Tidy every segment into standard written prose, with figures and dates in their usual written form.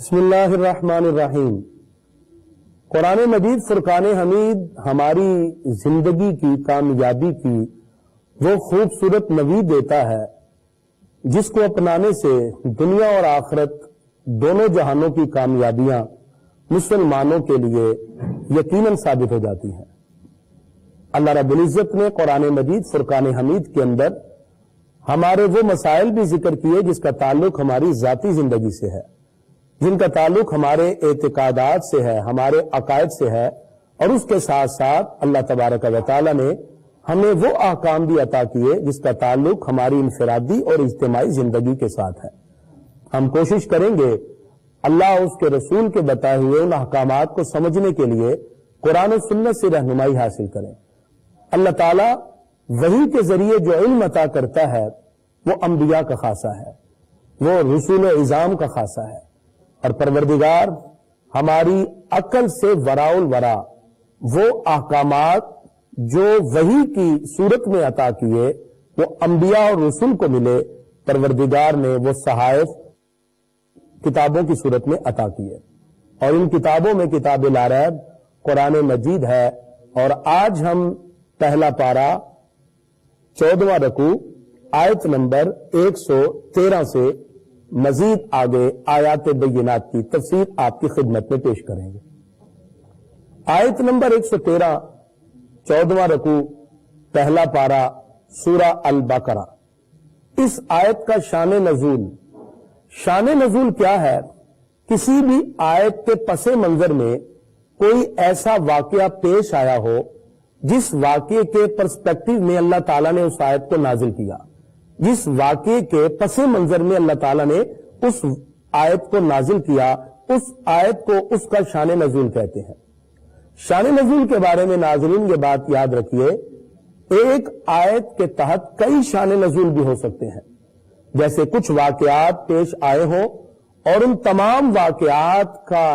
بسم اللہ الرحمن الرحیم۔ قرآن مجید فرقان حمید ہماری زندگی کی کامیابی کی وہ خوبصورت نوید دیتا ہے جس کو اپنانے سے دنیا اور آخرت دونوں جہانوں کی کامیابیاں مسلمانوں کے لیے یقیناً ثابت ہو جاتی ہیں۔ اللہ رب العزت نے قرآن مجید فرقان حمید کے اندر ہمارے وہ مسائل بھی ذکر کیے جس کا تعلق ہماری ذاتی زندگی سے ہے، جن کا تعلق ہمارے اعتقادات سے ہے، ہمارے عقائد سے ہے، اور اس کے ساتھ ساتھ اللہ تبارک و تعالی نے ہمیں وہ احکام بھی عطا کیے جس کا تعلق ہماری انفرادی اور اجتماعی زندگی کے ساتھ ہے۔ ہم کوشش کریں گے اللہ اور اس کے رسول کے بتائے ہوئے ان احکامات کو سمجھنے کے لیے قرآن و سنت سے رہنمائی حاصل کریں۔ اللہ تعالیٰ وحی کے ذریعے جو علم عطا کرتا ہے وہ انبیاء کا خاصہ ہے، وہ رسول اعظام کا خاصہ ہے، اور پروردگار ہماری عقل سے وراء الورا وہ احکامات جو وحی کی صورت میں عطا کیے وہ انبیاء اور رسول کو ملے، پروردگار نے وہ صحائف کتابوں کی صورت میں عطا کیے، اور ان کتابوں میں کتاب لا ریب قرآن مجید ہے۔ اور آج ہم پہلا پارہ 14واں رکوع آیت نمبر 113 سے مزید آگے آیات بینات کی تفسیر آپ کی خدمت میں پیش کریں گے۔ آیت نمبر 113 14واں رکوع پہلا پارہ سورہ البقرہ۔ اس آیت کا شان نزول کیا ہے؟ کسی بھی آیت کے پس منظر میں کوئی ایسا واقعہ پیش آیا ہو جس واقعے کے پرسپیکٹو میں اللہ تعالیٰ نے اس آیت کو نازل کیا، جس واقعے کے پس منظر میں اللہ تعالیٰ نے اس آیت کو نازل کیا، اس آیت کو اس کا شان نزول کہتے ہیں۔ شان نزول کے بارے میں ناظرین یہ بات یاد رکھیے، ایک آیت کے تحت کئی شان نزول بھی ہو سکتے ہیں۔ جیسے کچھ واقعات پیش آئے ہوں اور ان تمام واقعات کا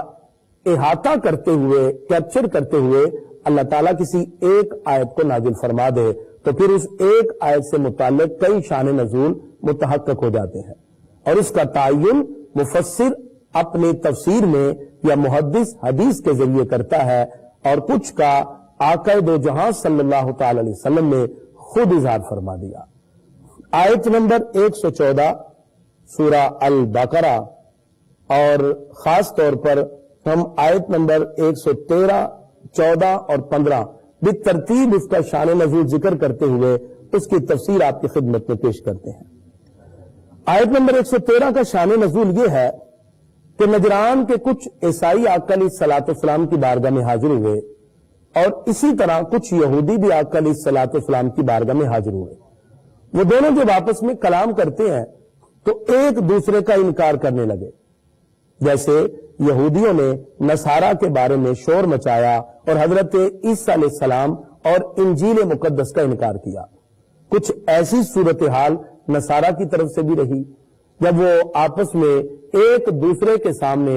احاطہ کرتے ہوئے، کیپچر کرتے ہوئے اللہ تعالیٰ کسی ایک آیت کو نازل فرما دے تو پھر اس ایک آیت سے متعلق کئی شان نزول متحقق ہو جاتے ہیں، اور اس کا تعین مفسر اپنی تفسیر میں یا محدث حدیث کے ذریعے کرتا ہے، اور کچھ کا آقا دو جہاں صلی اللہ تعالی علیہ وسلم نے خود اظہار فرما دیا۔ آیت نمبر 114 سورہ البقرہ، اور خاص طور پر ہم آیت نمبر 113 14 اور 15 بالترتیب اس کا شان نزول ذکر کرتے ہوئے اس کی تفسیر آپ کی خدمت میں پیش کرتے ہیں۔ آیت نمبر 113 کا شان نزول یہ ہے کہ نجران کے کچھ عیسائی آقا علیہ الصلوۃ والسلام کی بارگاہ میں حاضر ہوئے، اور اسی طرح کچھ یہودی بھی آقا علیہ الصلوۃ والسلام کی بارگاہ میں حاضر ہوئے۔ وہ دونوں جب آپس میں کلام کرتے ہیں تو ایک دوسرے کا انکار کرنے لگے، جیسے یہودیوں نے نصارہ کے بارے میں شور مچایا اور حضرت عیسیٰ علیہ السلام اور انجیل مقدس کا انکار کیا۔ کچھ ایسی صورتحال نصارہ کی طرف سے بھی رہی جب وہ آپس میں ایک دوسرے کے سامنے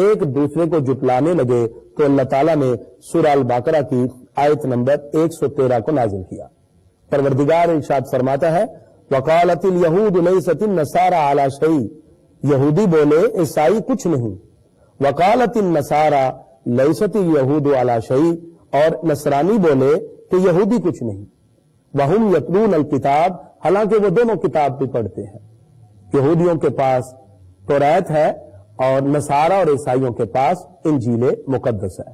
ایک دوسرے کو جھٹلانے لگے تو اللہ تعالیٰ نے سورہ البقرہ کی آیت نمبر 113 کو نازل کیا۔ پروردگار ارشاد فرماتا ہے، وقالت اليہود لیست النصارى علی شیء، یہودی بولے عیسائی کچھ نہیں، وقالت النصارى لیست اليہود علی شیء، اور نصرانی بولے کہ یہودی کچھ نہیں، وہم یتلون الکتاب، حالانکہ وہ دونوں کتاب بھی پڑھتے ہیں۔ یہودیوں کے پاس توریت ہے اور نصارہ اور عیسائیوں کے پاس انجیل مقدس ہے۔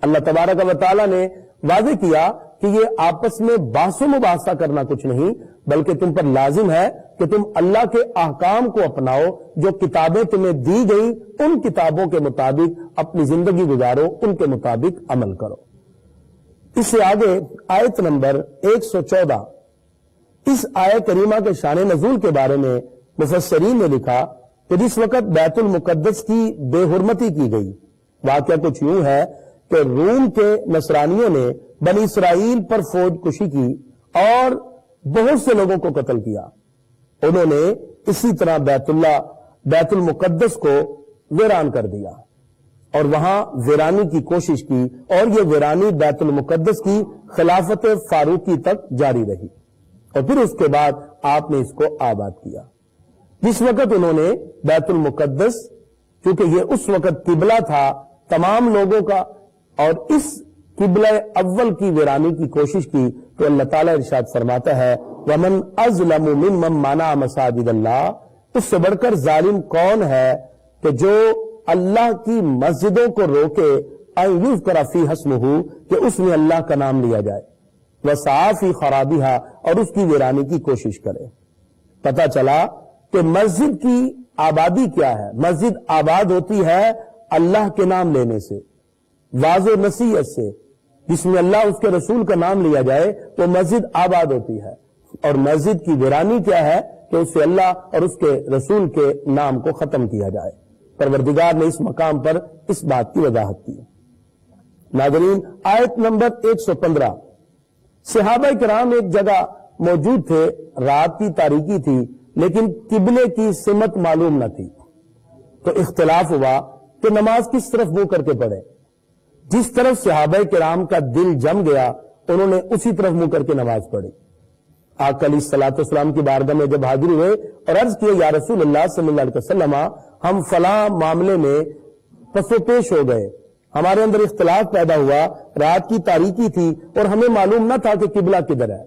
اللہ تبارک و تعالیٰ نے واضح کیا کہ یہ آپس میں بحث و مباحثہ کرنا کچھ نہیں، بلکہ تم پر لازم ہے کہ تم اللہ کے احکام کو اپناؤ، جو کتابیں تمہیں دی گئیں ان کتابوں کے مطابق اپنی زندگی گزارو، ان کے مطابق عمل کرو۔ اس سے آگے آیت نمبر 114، اس آیت کریمہ کے شان نزول کے بارے میں مفسرین نے لکھا کہ جس وقت بیت المقدس کی بے حرمتی کی گئی، واقعہ کچھ یوں ہے کہ روم کے نصرانیوں نے بنی اسرائیل پر فوج کشی کی اور بہت سے لوگوں کو قتل کیا۔ انہوں نے اسی طرح بیت المقدس کو ویران کر دیا اور وہاں ویرانی کی کوشش کی، اور یہ ویرانی بیت المقدس کی خلافت فاروقی تک جاری رہی، اور پھر اس کے بعد آپ نے اس کو آباد کیا۔ جس وقت انہوں نے بیت المقدس کیونکہ یہ اس وقت قبلہ تھا تمام لوگوں کا، اور اس قبلہ اول کی ویرانی کی کوشش کی تو اللہ تعالیٰ ارشاد فرماتا ہے وَمَنْ أَظْلَمُ مِمَّنْ مَنَعَ مَسَاجِدَ اللَّهِ، اس سے بڑھ کر ظالم کون ہے کہ جو اللہ کی مسجدوں کو روکے أَن يُذْكَرَ فِيهَا اسْمُهُ، کہ اس میں اللہ کا نام لیا جائے، وَسَعَىٰ فِي خَرَابِهَا، اور اس کی ویرانی کی کوشش کرے۔ پتہ چلا کہ مسجد کی آبادی کیا ہے؟ مسجد آباد ہوتی ہے اللہ کے نام لینے سے، واضح نصیحت سے، جس میں اللہ اس کے رسول کا نام لیا جائے تو مسجد آباد ہوتی ہے۔ اور مسجد کی ویرانی کیا ہے کہ اس سے اللہ اور اس کے رسول کے نام کو ختم کیا جائے۔ پروردگار نے اس مقام پر اس بات کی وضاحت کی۔ ناظرین، آیت نمبر 115، صحابہ کرام ایک جگہ موجود تھے، رات کی تاریکی تھی لیکن قبلے کی سمت معلوم نہ تھی، تو اختلاف ہوا کہ نماز کس طرف منہ کر کے پڑھے۔ جس طرف صحابہ کرام کا دل جم گیا انہوں نے اسی طرف منہ کر کے نماز پڑھی۔ آقا علیہ الصلوۃ والسلام کی بارگاہ میں جب حاضر ہوئے اور عرض کیا یا رسول اللہ صلی اللہ علیہ وسلم، ہم فلاں معاملے میں پس و پیش ہو گئے، ہمارے اندر اختلاف پیدا ہوا، رات کی تاریکی تھی اور ہمیں معلوم نہ تھا کہ قبلہ کدھر ہے۔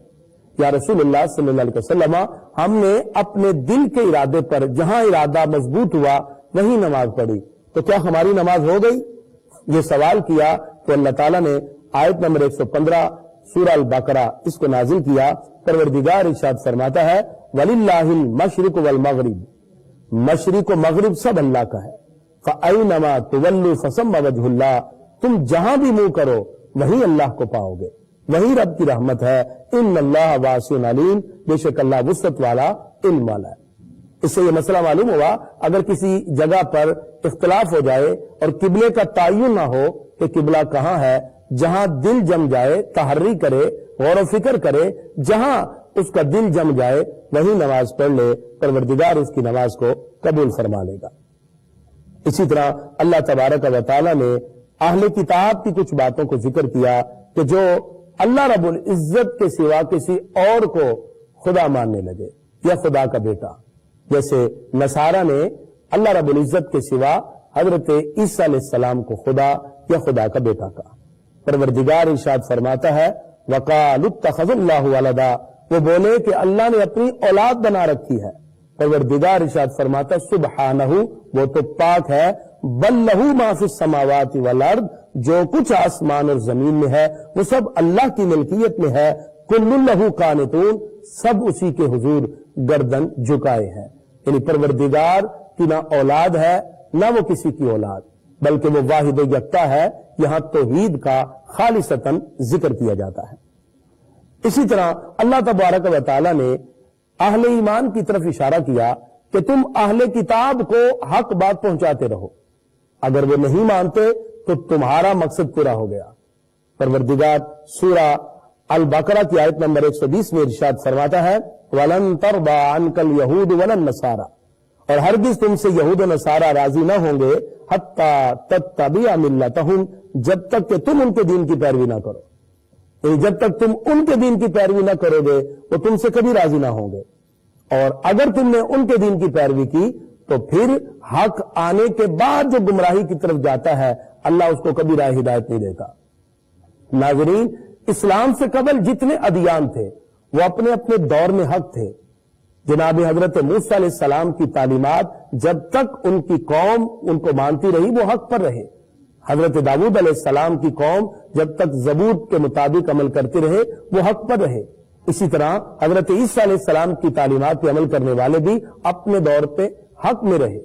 یا رسول اللہ صلی اللہ علیہ وسلم، ہم نے اپنے دل کے ارادے پر جہاں ارادہ مضبوط ہوا وہیں نماز پڑھی، تو کیا ہماری نماز ہو گئی؟ یہ سوال کیا تو اللہ تعالیٰ نے آیت نمبر 115 سورہ البقرہ اس کو نازل کیا۔ پروردگار ارشاد فرماتا ہے وَلِلَّهِ الْمَشْرِقُ وَالْمَغْرِبُ، مشرق و مغرب سب اللہ کا ہے۔ فَأَيْنَمَا تُوَلُّوا فَثَمَّ وَجْهُ اللَّهِ، تم جہاں بھی منہ کرو وہیں اللہ کو پاؤ گے، وہی رب کی رحمت ہے۔ ان اللہ واسع علیم، بے شک اللہ وسعت والا، علم والا ہے۔ اس سے یہ مسئلہ معلوم ہوا اگر کسی جگہ پر اختلاف ہو جائے اور قبلے کا تعین نہ ہو کہ قبلہ کہاں ہے، جہاں دل جم جائے تحری کرے، غور و فکر کرے، جہاں اس کا دل جم جائے وہی نماز پڑھ لے، پروردگار اس کی نماز کو قبول فرما لے گا۔ اسی طرح اللہ تبارک و تعالی نے اہل کتاب کی کچھ باتوں کو ذکر کیا کہ جو اللہ رب العزت کے سوا کسی اور کو خدا ماننے لگے یا خدا کا بیٹا، جیسے نصارہ نے اللہ رب العزت کے سوا حضرت عیسیٰ علیہ السلام کو خدا یا خدا کا بیٹا کہا۔ پروردگار ارشاد فرماتا ہے وَقَالُوا اتَّخَذَ اللَّهُ وَلَدًا، وہ بولے کہ اللہ نے اپنی اولاد بنا رکھی ہے۔ پروردگار ارشاد فرماتا سبحانہ، وہ تو پاک ہے، بل لہو ما فی السماوات والارض، جو کچھ آسمان اور زمین میں ہے وہ سب اللہ کی ملکیت میں ہے، کل لہو قانتون، سب اسی کے حضور گردن جھکائے ہیں۔ یعنی پروردگار کی نہ اولاد ہے نہ وہ کسی کی اولاد، بلکہ وہ واحد و یکتا ہے۔ یہاں توحید کا خالصتاً ذکر کیا جاتا ہے۔ اسی طرح اللہ تبارک و تعالی نے اہل ایمان کی طرف اشارہ کیا کہ تم اہل کتاب کو حق بات پہنچاتے رہو، اگر وہ نہیں مانتے تو تمہارا مقصد پورا ہو گیا۔ پروردگار سورہ البقرہ کی آیت نمبر 120 میں ارشاد فرماتا ہے وَلَن تَرْضَىٰ عَنْكَ الْيَهُودُ وَلَا النَّصَارَىٰ، اور ہرگز تم سے یہود و نصارہ راضی نہ ہوں گے حَتَّىٰ تَتَّبِعَ مِلَّتَهُمْ، جب تک کہ تم ان کے دین کی پیروی نہ کرو، یعنی جب تک تم ان کے دین کی پیروی نہ کرو گے وہ تم سے کبھی راضی نہ ہوں گے، اور اگر تم نے ان کے دین کی پیروی کی تو پھر حق آنے کے بعد جو گمراہی کی طرف جاتا ہے اللہ اس کو کبھی راہ ہدایت نہیں دیتا۔ ناظرین، اسلام سے قبل جتنے ادیان تھے وہ اپنے اپنے دور میں حق تھے۔ جناب حضرت موسیٰ علیہ السلام کی تعلیمات جب تک ان کی قوم ان کو مانتی رہی وہ حق پر رہے، حضرت داؤد علیہ السلام کی قوم جب تک زبور کے مطابق عمل کرتے رہے وہ حق پر رہے۔ اسی طرح حضرت عیسیٰ علیہ السلام کی تعلیمات پہ عمل کرنے والے بھی اپنے دور پہ حق میں رہے،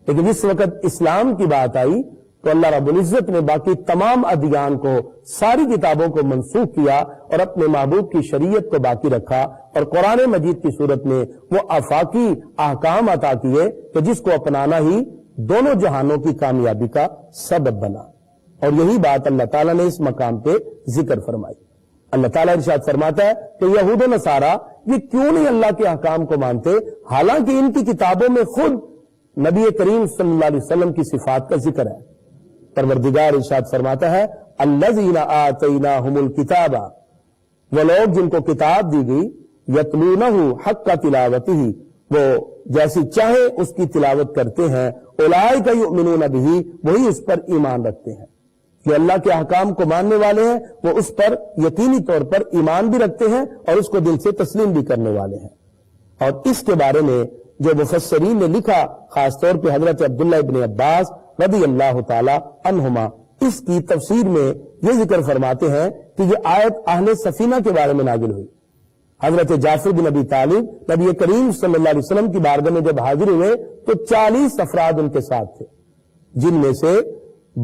لیکن جس وقت اسلام کی بات آئی تو اللہ رب العزت نے باقی تمام ادیان کو، ساری کتابوں کو منسوخ کیا اور اپنے محبوب کی شریعت کو باقی رکھا، اور قرآن مجید کی صورت میں وہ آفاقی احکام عطا کیے کہ جس کو اپنانا ہی دونوں جہانوں کی کامیابی کا سبب بنا۔ اور یہی بات اللہ تعالیٰ نے اس مقام پہ ذکر فرمائی۔ اللہ تعالیٰ ارشاد فرماتا ہے کہ یہود و نصارہ یہ کیوں نہیں اللہ کے احکام کو مانتے، حالانکہ ان کی کتابوں میں خود نبی کریم صلی اللہ علیہ وسلم کی صفات کا ذکر ہے۔ پروردگار ارشاد فرماتا ہے الذین آتیناہم الکتاب، وہ لوگ جن کو کتاب دی گئی، یتلونہ حق تلاوتہ، وہ جیسی چاہے اس کی تلاوت کرتے ہیں، اولئک یؤمنون بہ، وہی اس پر ایمان رکھتے ہیں. جو اللہ کے احکام کو ماننے والے ہیں وہ اس پر یقینی طور پر ایمان بھی رکھتے ہیں اور اس کو دل سے تسلیم بھی کرنے والے ہیں. اور اس کے بارے میں جو مفسرین نے لکھا، خاص طور پہ حضرت عبداللہ ابن عباس رضی اللہ تعالی عنہما، اس کی تفسیر میں یہ ذکر فرماتے ہیں کہ یہ آیت اہل سفینہ کے بارے میں نازل ہوئی. حضرت جعفر بن ابی طالب نبی کریم صلی اللہ علیہ وسلم کی بارگاہ میں جب حاضر ہوئے تو 40 افراد ان کے ساتھ تھے، جن میں سے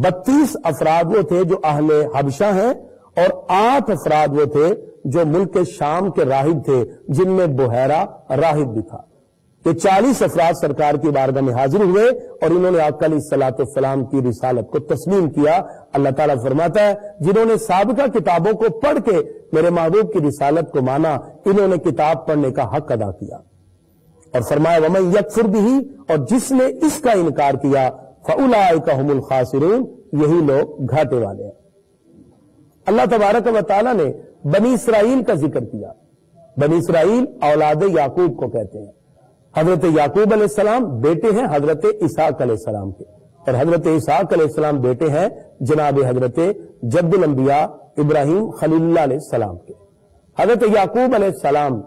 32 افراد وہ تھے جو اہل حبشہ ہیں اور 8 افراد وہ تھے جو ملک شام کے راہب تھے، جن میں بحیرہ راہب بھی تھا. یہ 40 افراد سرکار کی بارگاہ میں حاضر ہوئے اور انہوں نے آقا علیہ الصلوۃ والسلام کی رسالت کو تسلیم کیا. اللہ تعالیٰ فرماتا ہے جنہوں نے سابقہ کتابوں کو پڑھ کے میرے محبوب کی رسالت کو مانا، انہوں نے کتاب پڑھنے کا حق ادا کیا. اور فرمایا وَمَن يَكْفُرْ بِهِ، اور جس نے اس کا انکار کیا فَأُولَٰئِكَ هُمُ الْخَاسِرُونَ، یہی لوگ گھاٹے والے ہیں. اللہ تبارک و تعالیٰ نے بنی اسرائیل کا ذکر کیا. بنی اسرائیل اولاد یعقوب کو کہتے ہیں. حضرت یعقوب علیہ السلام بیٹے ہیں حضرت اسحاق علیہ السلام کے، اور حضرت اسحاق علیہ السلام بیٹے ہیں جناب حضرت جد الانبیاء ابراہیم خلیل اللہ علیہ السلام کے. حضرت یعقوب علیہ السلام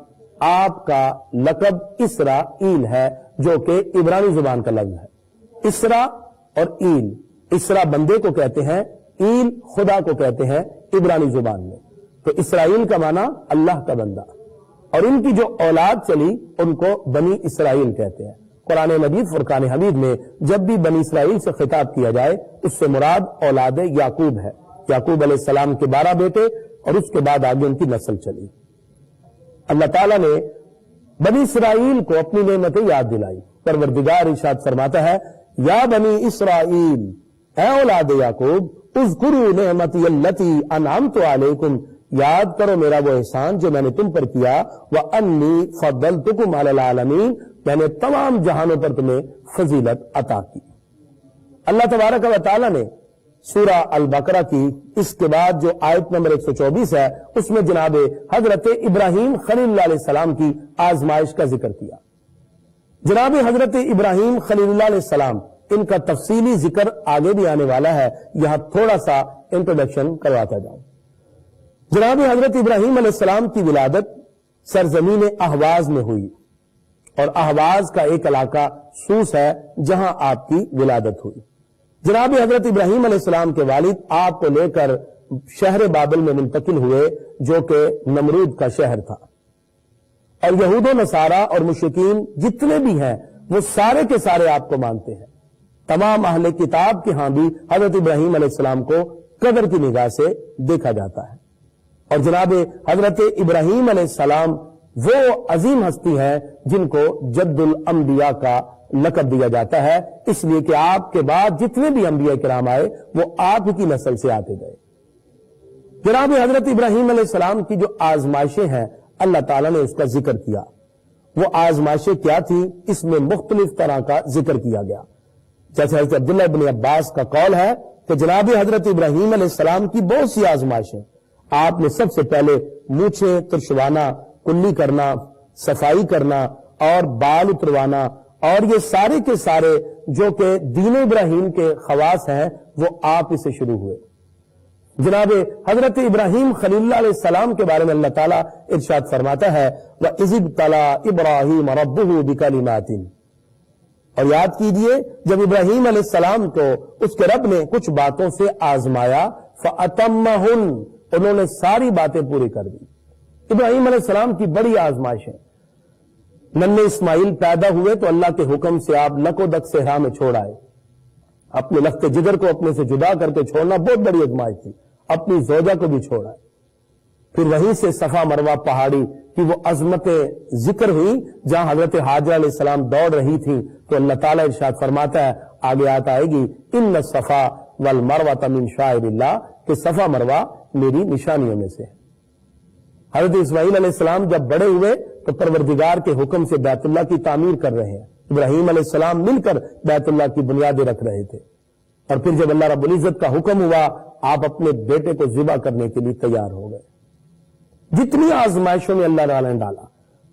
آپ کا لقب اسرائیل ہے، جو کہ عبرانی زبان کا لفظ ہے. اسرا اور ایل، اسرا بندے کو کہتے ہیں، ایل خدا کو کہتے ہیں عبرانی زبان میں. تو اسرائیل کا معنی اللہ کا بندہ، اور ان کی جو اولاد چلی ان کو بنی اسرائیل کہتے ہیں. قرآن مجید فرقان حمید میں جب بھی بنی اسرائیل سے خطاب کیا جائے اس سے مراد اولاد یعقوب ہے. یعقوب علیہ السلام کے 12 بیٹے اور اس کے بعد آگے ان کی نسل چلی. اللہ تعالیٰ نے بنی اسرائیل کو اپنی نعمتیں یاد دلائی. پروردگار ارشاد فرماتا ہے یا بنی اسرائیل، اے اولاد یعقوب، اذکروا نعمتی التی انعمت علیکم، یاد کرو میرا وہ احسان جو میں نے تم پر کیا، وَأَنِّي فَضَّلْتُكُمْ عَلَى الْعَالَمِينَ، میں نے تمام جہانوں پر تمہیں فضیلت عطا کی. اللہ تبارک و تعالی نے سورہ البقرہ کی اس کے بعد جو آیت نمبر 124 ہے اس میں جناب حضرت ابراہیم خلیل اللہ علیہ السلام کی آزمائش کا ذکر کیا. جناب حضرت ابراہیم خلیل اللہ علیہ السلام، ان کا تفصیلی ذکر آگے بھی آنے والا ہے، یہاں تھوڑا سا انٹروڈکشن کرواتا جاؤں. جناب حضرت ابراہیم علیہ السلام کی ولادت سرزمین اہواز میں ہوئی، اور اہواز کا ایک علاقہ سوس ہے جہاں آپ کی ولادت ہوئی. جناب حضرت ابراہیم علیہ السلام کے والد آپ کو لے کر شہر بابل میں منتقل ہوئے، جو کہ نمرود کا شہر تھا. اور یہود و نصارہ اور مشرکین جتنے بھی ہیں وہ سارے کے سارے آپ کو مانتے ہیں. تمام اہل کتاب کے ہاں بھی حضرت ابراہیم علیہ السلام کو قدر کی نگاہ سے دیکھا جاتا ہے. اور جناب حضرت ابراہیم علیہ السلام وہ عظیم ہستی ہیں جن کو جد الانبیاء کا لقب دیا جاتا ہے، اس لیے کہ آپ کے بعد جتنے بھی انبیاء کرام آئے وہ آپ کی نسل سے آتے گئے. جناب حضرت ابراہیم علیہ السلام کی جو آزمائشیں ہیں اللہ تعالیٰ نے اس کا ذکر کیا. وہ آزمائشیں کیا تھی اس میں مختلف طرح کا ذکر کیا گیا. جیسے حضرت عبداللہ ابن عباس کا قول ہے کہ جناب حضرت ابراہیم علیہ السلام کی بہت سی آزمائشیں. آپ نے سب سے پہلے مونچھیں ترشوانا، کلی کرنا، صفائی کرنا اور بال اتروانا، اور یہ سارے کے سارے جو کہ دین ابراہیم کے خواص ہیں وہ آپ سے شروع ہوئے. جناب حضرت ابراہیم خلیل اللہ علیہ السلام کے بارے میں اللہ تعالیٰ ارشاد فرماتا ہے وَإِذِ ابْتَلَىٰ إِبْرَاهِيمَ رَبُّهُ بِكَلِمَاتٍ، اور یاد کیجئے جب ابراہیم علیہ السلام کو اس کے رب نے کچھ باتوں سے آزمایا فَأَتَمَّهُنَّ، انہوں نے ساری باتیں پوری کر دی. ابراہیم علیہ السلام کی بڑی آزمائش ہے. ننھے اسماعیل پیدا ہوئے تو اللہ کے حکم سے آپ لک و دک صحرا میں چھوڑ آئے. اپنے لخت جگر کو اپنے سے جدا کر کے چھوڑنا بہت بڑی آزمائش تھی. اپنی زوجہ کو بھی چھوڑا. پھر وہیں سے صفا مروہ پہاڑی کی وہ عظمت ذکر ہوئی جہاں حضرت حاجرہ علیہ السلام دوڑ رہی تھی تو اللہ تعالیٰ ارشاد فرماتا ہے، آگے آتا آئے گی ان الصفا والمروہ من شعائر اللہ، کہ صفا مروہ میری نشانیوں میں سے ہے. حضرت اسماعیل علیہ السلام جب بڑے ہوئے تو پروردگار کے حکم سے بیت اللہ کی تعمیر کر رہے ہیں. ابراہیم علیہ السلام مل کر بیت اللہ کی بنیادیں رکھ رہے تھے. اور پھر جب اللہ رب العزت کا حکم ہوا آپ اپنے بیٹے کو ذبح کرنے کے لیے تیار ہو گئے. جتنی آزمائشوں میں اللہ تعالیٰ نے ڈالا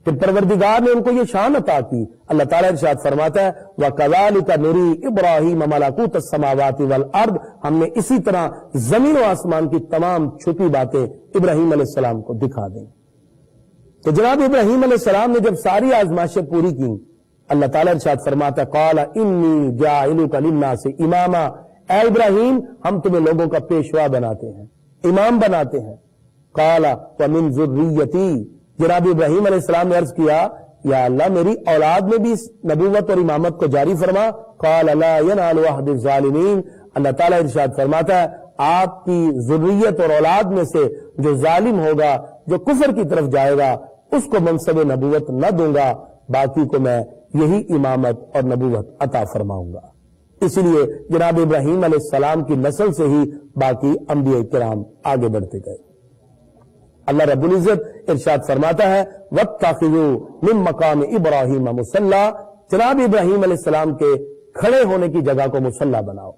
پھر پروردگار نے ان کو یہ شان عطا کی. اللہ تعالیٰ ارشاد فرماتا ہے وَكَذَلِكَ نُرِي إِبْرَاهِيمَ مَلَكُوتَ السَّمَاوَاتِ وَالْأَرْضِ، ہم نے اسی طرح زمین و آسمان کی تمام چھپی باتیں ابراہیم علیہ السلام کو دکھا دیں. تو جناب ابراہیم علیہ السلام نے جب ساری آزمائشیں پوری کی، اللہ تعالیٰ ارشاد فرماتا ہے قَالَ إِنِّي جَاعِلُكَ لِلنَّاسِ إِمَامًا، اے ابراہیم ہم تمہیں لوگوں کا پیشوا بناتے ہیں، امام بناتے ہیں. قَالَ وَمِن ذُرِّيَّتِي، جناب ابراہیم علیہ السلام نے عرض کیا یا اللہ میری اولاد میں بھی اس نبوت اور امامت کو جاری فرما. قَالَ لَا يَنَالُ عَهْدِ الظَّالِمِينَ، اللہ تعالیٰ ارشاد فرماتا ہے آپ کی ذریت اور اولاد میں سے جو ظالم ہوگا، جو کفر کی طرف جائے گا، اس کو منصب نبوت نہ دوں گا، باقی کو میں یہی امامت اور نبوت عطا فرماؤں گا. اسی لیے جناب ابراہیم علیہ السلام کی نسل سے ہی باقی انبیاء کرام آگے بڑھتے گئے. اللہ رب العزت ارشاد فرماتا ہے وَاتَّخِذُوا مِن مَّقَامِ إِبْرَاهِيمَ مُصَلًّى، جناب ابراہیم علیہ السلام کے کھڑے ہونے کی جگہ کو مصلی بناؤ.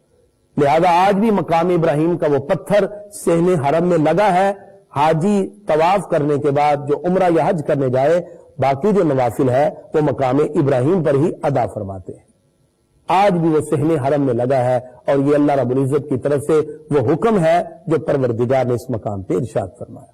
لہذا آج بھی مقام ابراہیم کا وہ پتھر صحن حرم میں لگا ہے. حاجی طواف کرنے کے بعد جو عمرہ یا حج کرنے جائے، باقی جو نوافل ہے وہ مقام ابراہیم پر ہی ادا فرماتے ہیں. آج بھی وہ صحن حرم میں لگا ہے، اور یہ اللہ رب العزت کی طرف سے وہ حکم ہے جو پروردگار نے اس مقام پہ ارشاد فرمایا.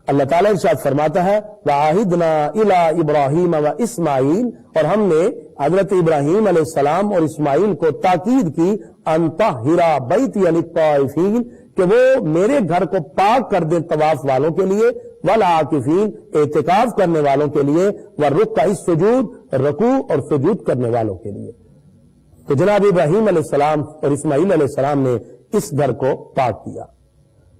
اللہ تعالیٰ ارشاد فرماتا ہے وَعَاهِدْنَا إِلَىٰ إِبْرَاهِيمَ وَإِسْمَاعِيلَ، اور ہم نے حضرت ابراہیم علیہ السلام اور اسماعیل کو تاکید کی أَن طَهِّرَ بَيْتِيَ لِلطَّائِفِينَ، کہ وہ میرے گھر کو پاک کر دیں طواف والوں کے لیے، وَالْعَاكِفِينَ اعتکاف کرنے والوں کے لیے، وَالرُّكَّعِ السُّجُودِ رکوع اور سجود کرنے والوں کے لیے. تو جناب ابراہیم علیہ السلام اور اسماعیل علیہ السلام نے اس گھر کو پاک کیا.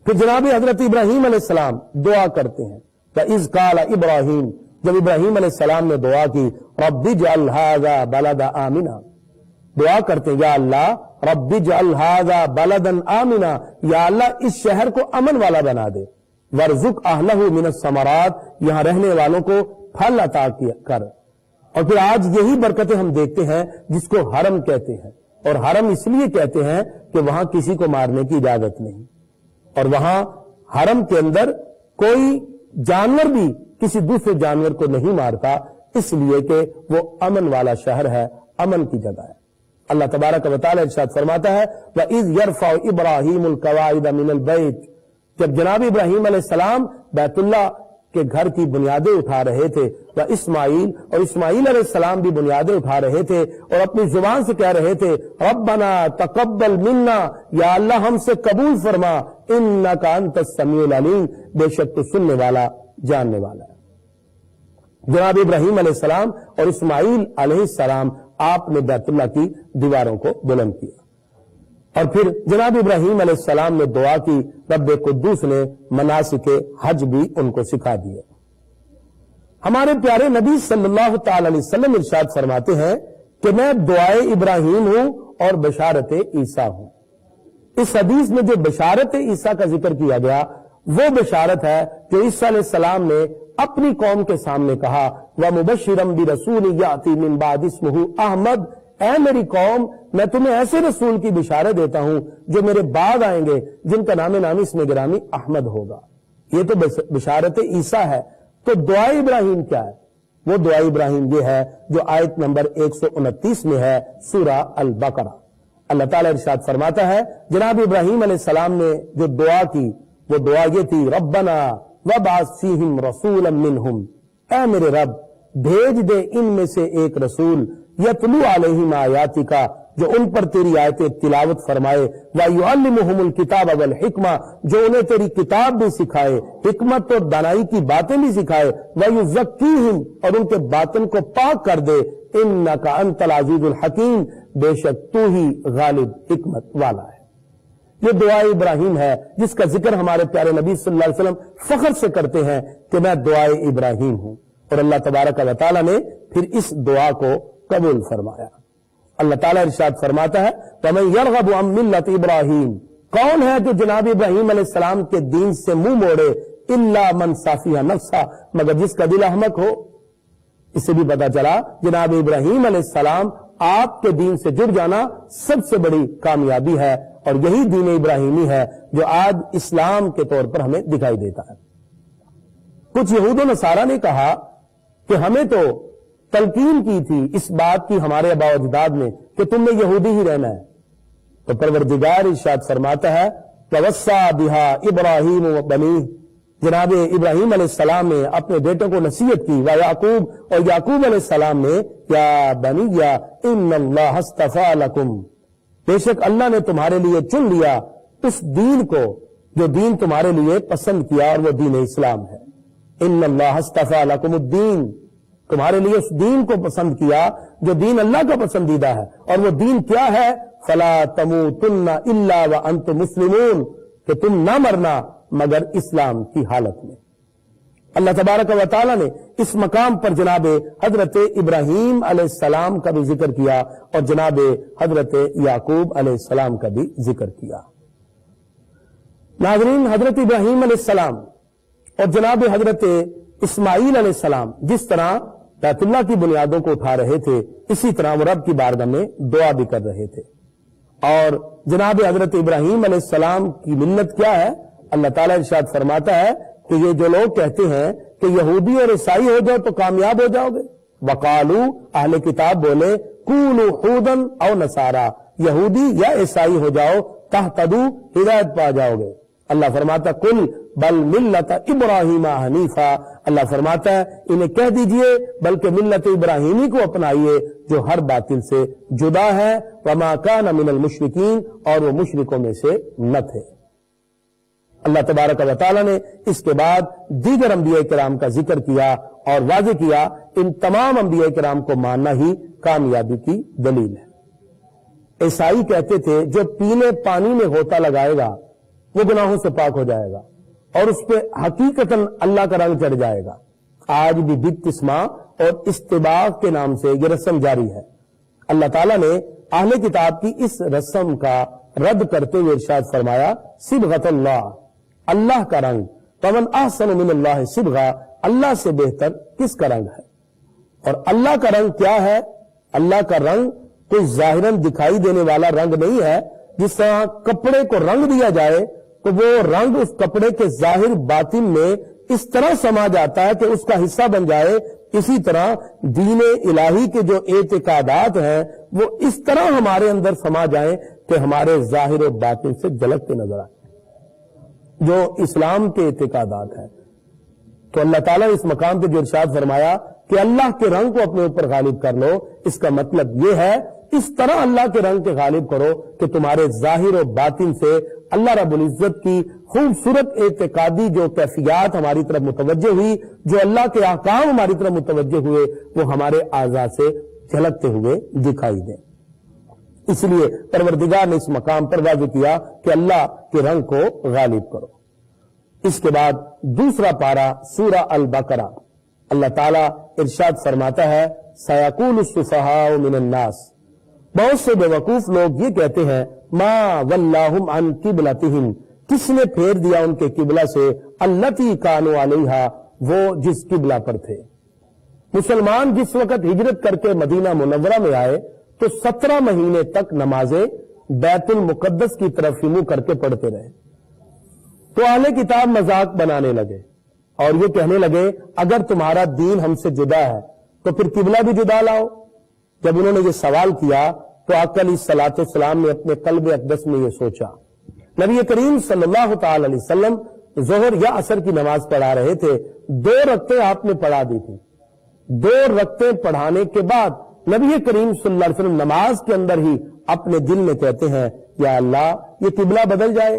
پھر جناب حضرت ابراہیم علیہ السلام دعا کرتے ہیں فَإِذْ قَالَ إِبْرَاهِيمُ، جب ابراہیم علیہ السلام نے دعا کی رَبِّ اجْعَلْ هَٰذَا بَلَدًا آمِنًا، دعا کرتے ہیں یا اللہ رَبِّ اجْعَلْ هَٰذَا بَلَدًا آمِنًا، یا اللہ اس شہر کو امن والا بنا دے. وَارْزُقْ أَهْلَهُ مِنَ الثَّمَرَاتِ، یہاں رہنے والوں کو پھل عطا کر. اور پھر آج یہی برکتیں ہم دیکھتے ہیں جس کو حرم کہتے ہیں، اور حرم اس لیے کہتے ہیں کہ وہاں کسی کو مارنے کی اجازت نہیں، اور وہاں حرم کے اندر کوئی جانور بھی کسی دوسرے جانور کو نہیں مارتا، اس لیے کہ وہ امن والا شہر ہے، امن کی جگہ ہے. اللہ تبارک و تعالی ارشاد فرماتا ہے وَإِذْ يَرْفَعُ إِبْرَاهِيمُ الْقَوَاعِدَ مِنَ الْبَيْتِ، جب جناب ابراہیم علیہ السلام بیت اللہ کے گھر کی بنیادیں اٹھا رہے تھے، اسماعیل اور اسماعیل علیہ السلام بھی بنیادیں اٹھا رہے تھے، اور اپنی زبان سے کہہ رہے تھے ربنا تقبل منا، یا اللہ ہم سے قبول فرما، انک انت السمیع العلیم، بے شک تو سننے والا جاننے والا ہے. جناب ابراہیم علیہ السلام اور اسماعیل علیہ السلام آپ نے بیت اللہ کی دیواروں کو بلند کیا. اور پھر جناب ابراہیم علیہ السلام نے دعا کی، رب قدوس نے مناسک حج بھی ان کو سکھا دیے. ہمارے پیارے نبی صلی اللہ تعالی علیہ وسلم ارشاد فرماتے ہیں کہ میں دعائے ابراہیم ہوں اور بشارت عیسیٰ ہوں. اس حدیث میں جو بشارت عیسیٰ کا ذکر کیا گیا وہ بشارت ہے جو عیسیٰ علیہ السلام نے اپنی قوم کے سامنے کہا وَمُبَشِّرًا بِرَسُولٍ يَأْتِي مِن بَعْدِهِ اسْمُهُ احمد، اے میری قوم میں تمہیں ایسے رسول کی بشارت دیتا ہوں جو میرے بعد آئیں گے جن کا نام اس میں گرامی احمد ہوگا. یہ تو بشارت عیسیٰ ہے. تو دعائے ابراہیم کیا ہے؟ وہ دعائے ابراہیم یہ ہے جو آیت نمبر 129 میں ہے سورہ البقرہ. اللہ تعالیٰ ارشاد فرماتا ہے جناب ابراہیم علیہ السلام نے جو دعا کی وہ دعا یہ تھی ربنا وابعث فیہم رسولا منہم، اے میرے رب بھیج دے ان میں سے ایک رسول یتلو علیہم آیاتک، جو ان پر تیری آیتیں تلاوت فرمائے، وَيُعَلِّمُهُمُ الْكِتَابَ وَالْحِکْمَةَ، جو انہیں تیری کتاب بھی سکھائے، حکمت اور دانائی کی باتیں بھی سکھائے، وَيُزَكِّيهِمْ، اور ان کے باطن کو پاک کر دے، إِنَّكَ أَنْتَ الْعَزِيزُ الْحَكِيمُ، بے شک تو ہی غالب حکمت والا ہے. یہ دعائے ابراہیم ہے جس کا ذکر ہمارے پیارے نبی صلی اللہ علیہ وسلم فخر سے کرتے ہیں کہ میں دعائے ابراہیم ہوں، اور اللہ تبارک و تعالی نے پھر اس دعا کو قبول فرمایا. اللہ تعالیٰ ارشاد فرماتا ہے وَمَن يَرْغَبُ عَن مِلَّةِ إِبْرَاهِيمَ، کون ہے جو جناب ابراہیم علیہ السلام کے دین سے منہ موڑے، إِلَّا مَن صَفِيَ نَفْسَهُ، مگر جس کا دل احمق ہو. اس سے بھی پتا چلا جناب ابراہیم علیہ السلام آپ کے دین سے جڑ جانا سب سے بڑی کامیابی ہے، اور یہی دین ابراہیمی ہے جو آج اسلام کے طور پر ہمیں دکھائی دیتا ہے. کچھ یہود و نصارہ نے کہا کہ ہمیں تو تلقین کی تھی اس بات کی ہمارے آباء و اجداد نے کہ تم نے یہودی ہی رہنا ہے. تو پروردگار ارشاد فرماتا ہے وَوَصَّى بِهَا إِبْرَاهِيمُ وَبَنِيهُ، جناب ابراہیم علیہ السلام نے اپنے بیٹوں کو نصیحت کی، وَيَعْقُوب، اور یعقوب علیہ السلام نے، یا بنی إِنَّ اللَّهَ اصْطَفَىٰ لَكُمْ، بے شک اللہ نے تمہارے لیے چن لیا اس دین کو جو دین تمہارے لیے پسند کیا، اور وہ دین اسلام ہے. إِنَّ اللَّهَ اصْطَفَىٰ لَكُمُ الدِّينَ، تمہارے لیے اس دین کو پسند کیا جو دین اللہ کا پسندیدہ ہے. اور وہ دین کیا ہے؟ فَلَا تَمُوتُنَّ إِلَّا وَأَنْتُمْ مُسْلِمُونَ، کہ تم نہ مرنا مگر اسلام کی حالت میں. اللہ تبارک و تعالی نے اس مقام پر جناب حضرت ابراہیم علیہ السلام کا بھی ذکر کیا اور جناب حضرت یعقوب علیہ السلام کا بھی ذکر کیا. ناظرین، حضرت ابراہیم علیہ السلام اور جناب حضرت اسماعیل علیہ السلام جس طرح بیت اللہ کی بنیادوں کو اٹھا رہے تھے، اسی طرح وہ رب کی بارگاہ میں دعا بھی کر رہے تھے. اور جناب حضرت ابراہیم علیہ السلام کی ملت کیا ہے؟ اللہ تعالیٰ ارشاد فرماتا ہے کہ یہ جو لوگ کہتے ہیں کہ یہودی اور عیسائی ہو جاؤ تو کامیاب ہو جاؤ گے، وقالو، اہل کتاب بولے، کونوا ہودن او نصارا، یہودی یا عیسائی ہو جاؤ، تہتدوا، ہدایت پا جاؤ گے. اللہ فرماتا قل بل ملت ابراہیم حنیفا، اللہ فرماتا ہے انہیں کہہ دیجئے بلکہ ملت ابراہیمی کو اپنائیے جو ہر باطل سے جدا ہے، وما کان من المشرکین، اور وہ مشرکوں میں سے نہ تھے. اللہ تبارک و تعالی نے اس کے بعد دیگر انبیاء کرام کا ذکر کیا اور واضح کیا ان تمام انبیاء کرام کو ماننا ہی کامیابی کی دلیل ہے. عیسائی کہتے تھے جو پینے پانی میں غوطہ لگائے گا وہ گناہوں سے پاک ہو جائے گا اور اس پہ حقیقتاً اللہ کا رنگ چڑھ جائے گا. آج بھی بپتسمہ اور استباغ کے نام سے یہ رسم جاری ہے. اللہ تعالیٰ نے اہل کتاب کی اس رسم کا رد کرتے ہوئے ارشاد فرمایا صبغۃ اللہ، اللہ کا رنگ، فمن احسن من اللہ صبغہ، اللہ سے بہتر کس کا رنگ ہے؟ اور اللہ کا رنگ کیا ہے؟ اللہ کا رنگ کوئی ظاہراً دکھائی دینے والا رنگ نہیں ہے. جس طرح کپڑے کو رنگ دیا جائے تو وہ رنگ اس کپڑے کے ظاہر باطن میں اس طرح سما جاتا ہے کہ اس کا حصہ بن جائے. اسی طرح دین الہی کے جو اعتقادات ہیں وہ اس طرح ہمارے اندر سما جائیں کہ ہمارے ظاہر و باطن سے جھلکتے نظر آئے جو اسلام کے اعتقادات ہیں. تو اللہ تعالیٰ نے اس مقام پہ جو ارشاد فرمایا کہ اللہ کے رنگ کو اپنے اوپر غالب کر لو، اس کا مطلب یہ ہے اس طرح اللہ کے رنگ کے غالب کرو کہ تمہارے ظاہر و باطن سے اللہ رب العزت کی خوبصورت اعتقادی جو کیفیات ہماری طرف متوجہ ہوئی، جو اللہ کے احکام ہماری طرف متوجہ ہوئے، وہ ہمارے اعضاء سے جھلکتے ہوئے دکھائی دیں. اس لیے پروردگار نے اس مقام پر واضح کیا کہ اللہ کے رنگ کو غالب کرو. اس کے بعد دوسرا پارہ سورہ البقرہ، اللہ تعالیٰ ارشاد فرماتا ہے سَيَقُولُ السُّفَهَاءُ مِنَ النَّاسِ، بہت سے بے وقوف لوگ یہ کہتے ہیں ما وَلَّاهُمْ عَنْ قِبْلَتِهِمْ، کس نے پھیر دیا ان کے قبلہ سے، الَّتِي كَانُوا عَلَيْهَا، وہ جس قبلہ پر تھے. مسلمان جس وقت ہجرت کر کے مدینہ منورہ میں آئے تو 17 مہینے تک نمازیں بیت المقدس کی طرف منہ کر کے پڑھتے رہے. تو اہل کتاب مذاق بنانے لگے اور یہ کہنے لگے اگر تمہارا دین ہم سے جدا ہے تو پھر قبلہ بھی جدا لاؤ. جب انہوں نے یہ سوال کیا تو آقا علیہ الصلوۃ والسلام نے اپنے قلب اقدس میں یہ سوچا. نبی کریم صلی اللہ تعالی علیہ وسلم ظہر یا عصر کی نماز پڑھا رہے تھے، 2 رکعتیں آپ نے پڑھا دی تھی. 2 رکعتیں پڑھانے کے بعد نبی کریم صلی اللہ علیہ وسلم نماز کے اندر ہی اپنے دل میں کہتے ہیں یا اللہ یہ قبلہ بدل جائے.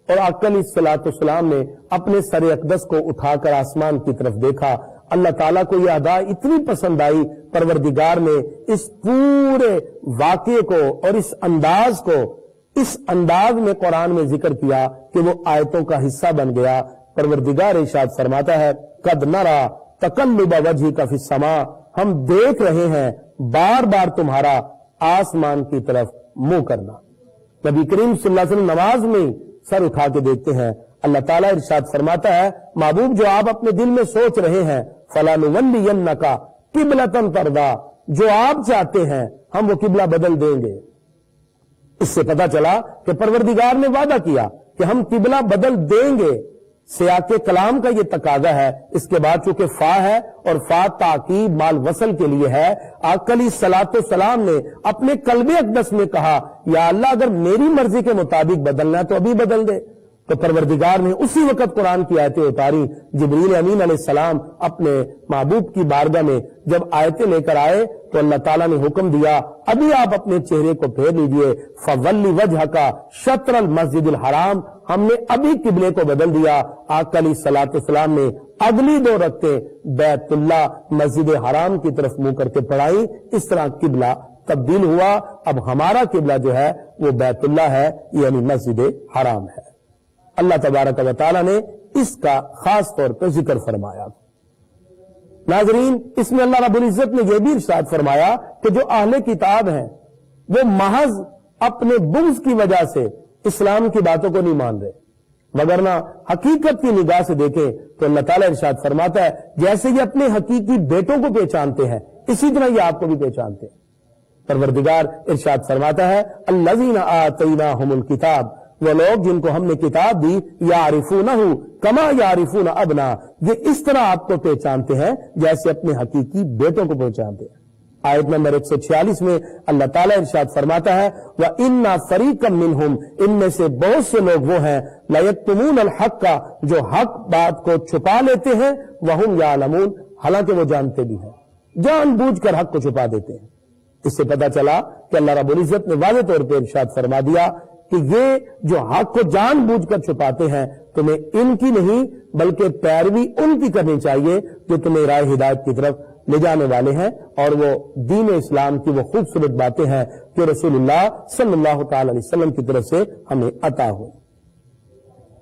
اور آقا علیہ الصلوۃ والسلام نے اپنے سر اقدس کو اٹھا کر آسمان کی طرف دیکھا. اللہ تعالیٰ کو یہ ادا اتنی پسند آئی، پروردگار نے اس پورے واقعے کو اور اس انداز میں قرآن میں ذکر کیا کہ وہ آیتوں کا حصہ بن گیا. پروردگار ارشاد فرماتا ہے قد نرى تقلب وجهك في السماء، ہم دیکھ رہے ہیں بار بار تمہارا آسمان کی طرف منہ کرنا. نبی کریم صلی اللہ علیہ وسلم نماز میں سر اٹھا کے دیکھتے ہیں. اللہ تعالیٰ ارشاد فرماتا ہے محبوب جو آپ اپنے دل میں سوچ رہے ہیں فَلَنُوَلِّيَنَّكَ قِبْلَةً تَرْضَىٰ، جو آپ چاہتے ہیں ہم وہ قبلہ بدل دیں گے. اس سے پتہ چلا کہ پروردگار نے وعدہ کیا کہ ہم قبلہ بدل دیں گے. سیاق کلام کا یہ تقاضا ہے. اس کے بعد چونکہ فا ہے اور فا تاکید مال وصل کے لیے ہے، آقا علیہ الصلوۃ والسلام نے اپنے قلب اقدس میں کہا یا اللہ اگر میری مرضی کے مطابق بدلنا ہے تو ابھی بدل دے. تو پروردگار نے اسی وقت قرآن کی آیتیں اتاری. جبریل امین علیہ السلام اپنے محبوب کی بارگاہ میں جب آیتیں لے کر آئے تو اللہ تعالیٰ نے حکم دیا ابھی آپ اپنے چہرے کو پھیر لیجئے. فولی وجہک شطر المسجد الحرام، ہم نے ابھی قبلے کو بدل دیا. آقا علیہ الصلوۃ والسلام نے اگلی 2 رکعتیں بیت اللہ مسجد حرام کی طرف منہ کر کے پڑھائی. اس طرح قبلہ تبدیل ہوا. اب ہمارا قبلہ جو ہے وہ بیت اللہ ہے، یعنی مسجد حرام ہے. اللہ تبارک و تعالیٰ نے اس کا خاص طور پر ذکر فرمایا. ناظرین، اس میں اللہ رب العزت نے یہ بھی ارشاد فرمایا کہ جو اہل کتاب ہیں وہ محض اپنے بغض کی وجہ سے اسلام کی باتوں کو نہیں مان رہے، وگرنہ حقیقت کی نگاہ سے دیکھیں تو اللہ تعالیٰ ارشاد فرماتا ہے جیسے یہ اپنے حقیقی بیٹوں کو پہچانتے ہیں اسی طرح یہ آپ کو بھی پہچانتے ہیں. پروردگار ارشاد فرماتا ہے الذین آتیناہم الکتاب، وہ لوگ جن کو ہم نے کتاب دی، یعرفونہ کما یعرفون ابنا، یہ اس طرح آپ کو پہچانتے ہیں جیسے اپنے حقیقی بیٹوں کو پہچانتے ہیں. آیت نمبر 146 میں اللہ تعالیٰ ارشاد فرماتا ہے وَإِنَّ فَرِيقًا مِّنْهُمْ، ان میں سے بہت سے لوگ وہ ہیں لَيَكْتُمُونَ الْحَقَّ، جو حق بات کو چھپا لیتے ہیں، وَهُمْ يَعْلَمُونَ، حالانکہ وہ جانتے بھی ہیں، جان بوجھ کر حق کو چھپا دیتے ہیں. اس سے پتہ چلا کہ اللہ رب العزت نے واضح طور پہ ارشاد فرما دیا کہ یہ جو حق کو جان بوجھ کر چھپاتے ہیں تمہیں ان کی نہیں بلکہ پیروی ان کی کرنی چاہیے جو تمہیں راہ ہدایت کی طرف لے جانے والے ہیں، اور وہ دین اسلام کی وہ خوبصورت باتیں ہیں جو رسول اللہ صلی اللہ تعالی علیہ وسلم کی طرف سے ہمیں عطا ہوئی.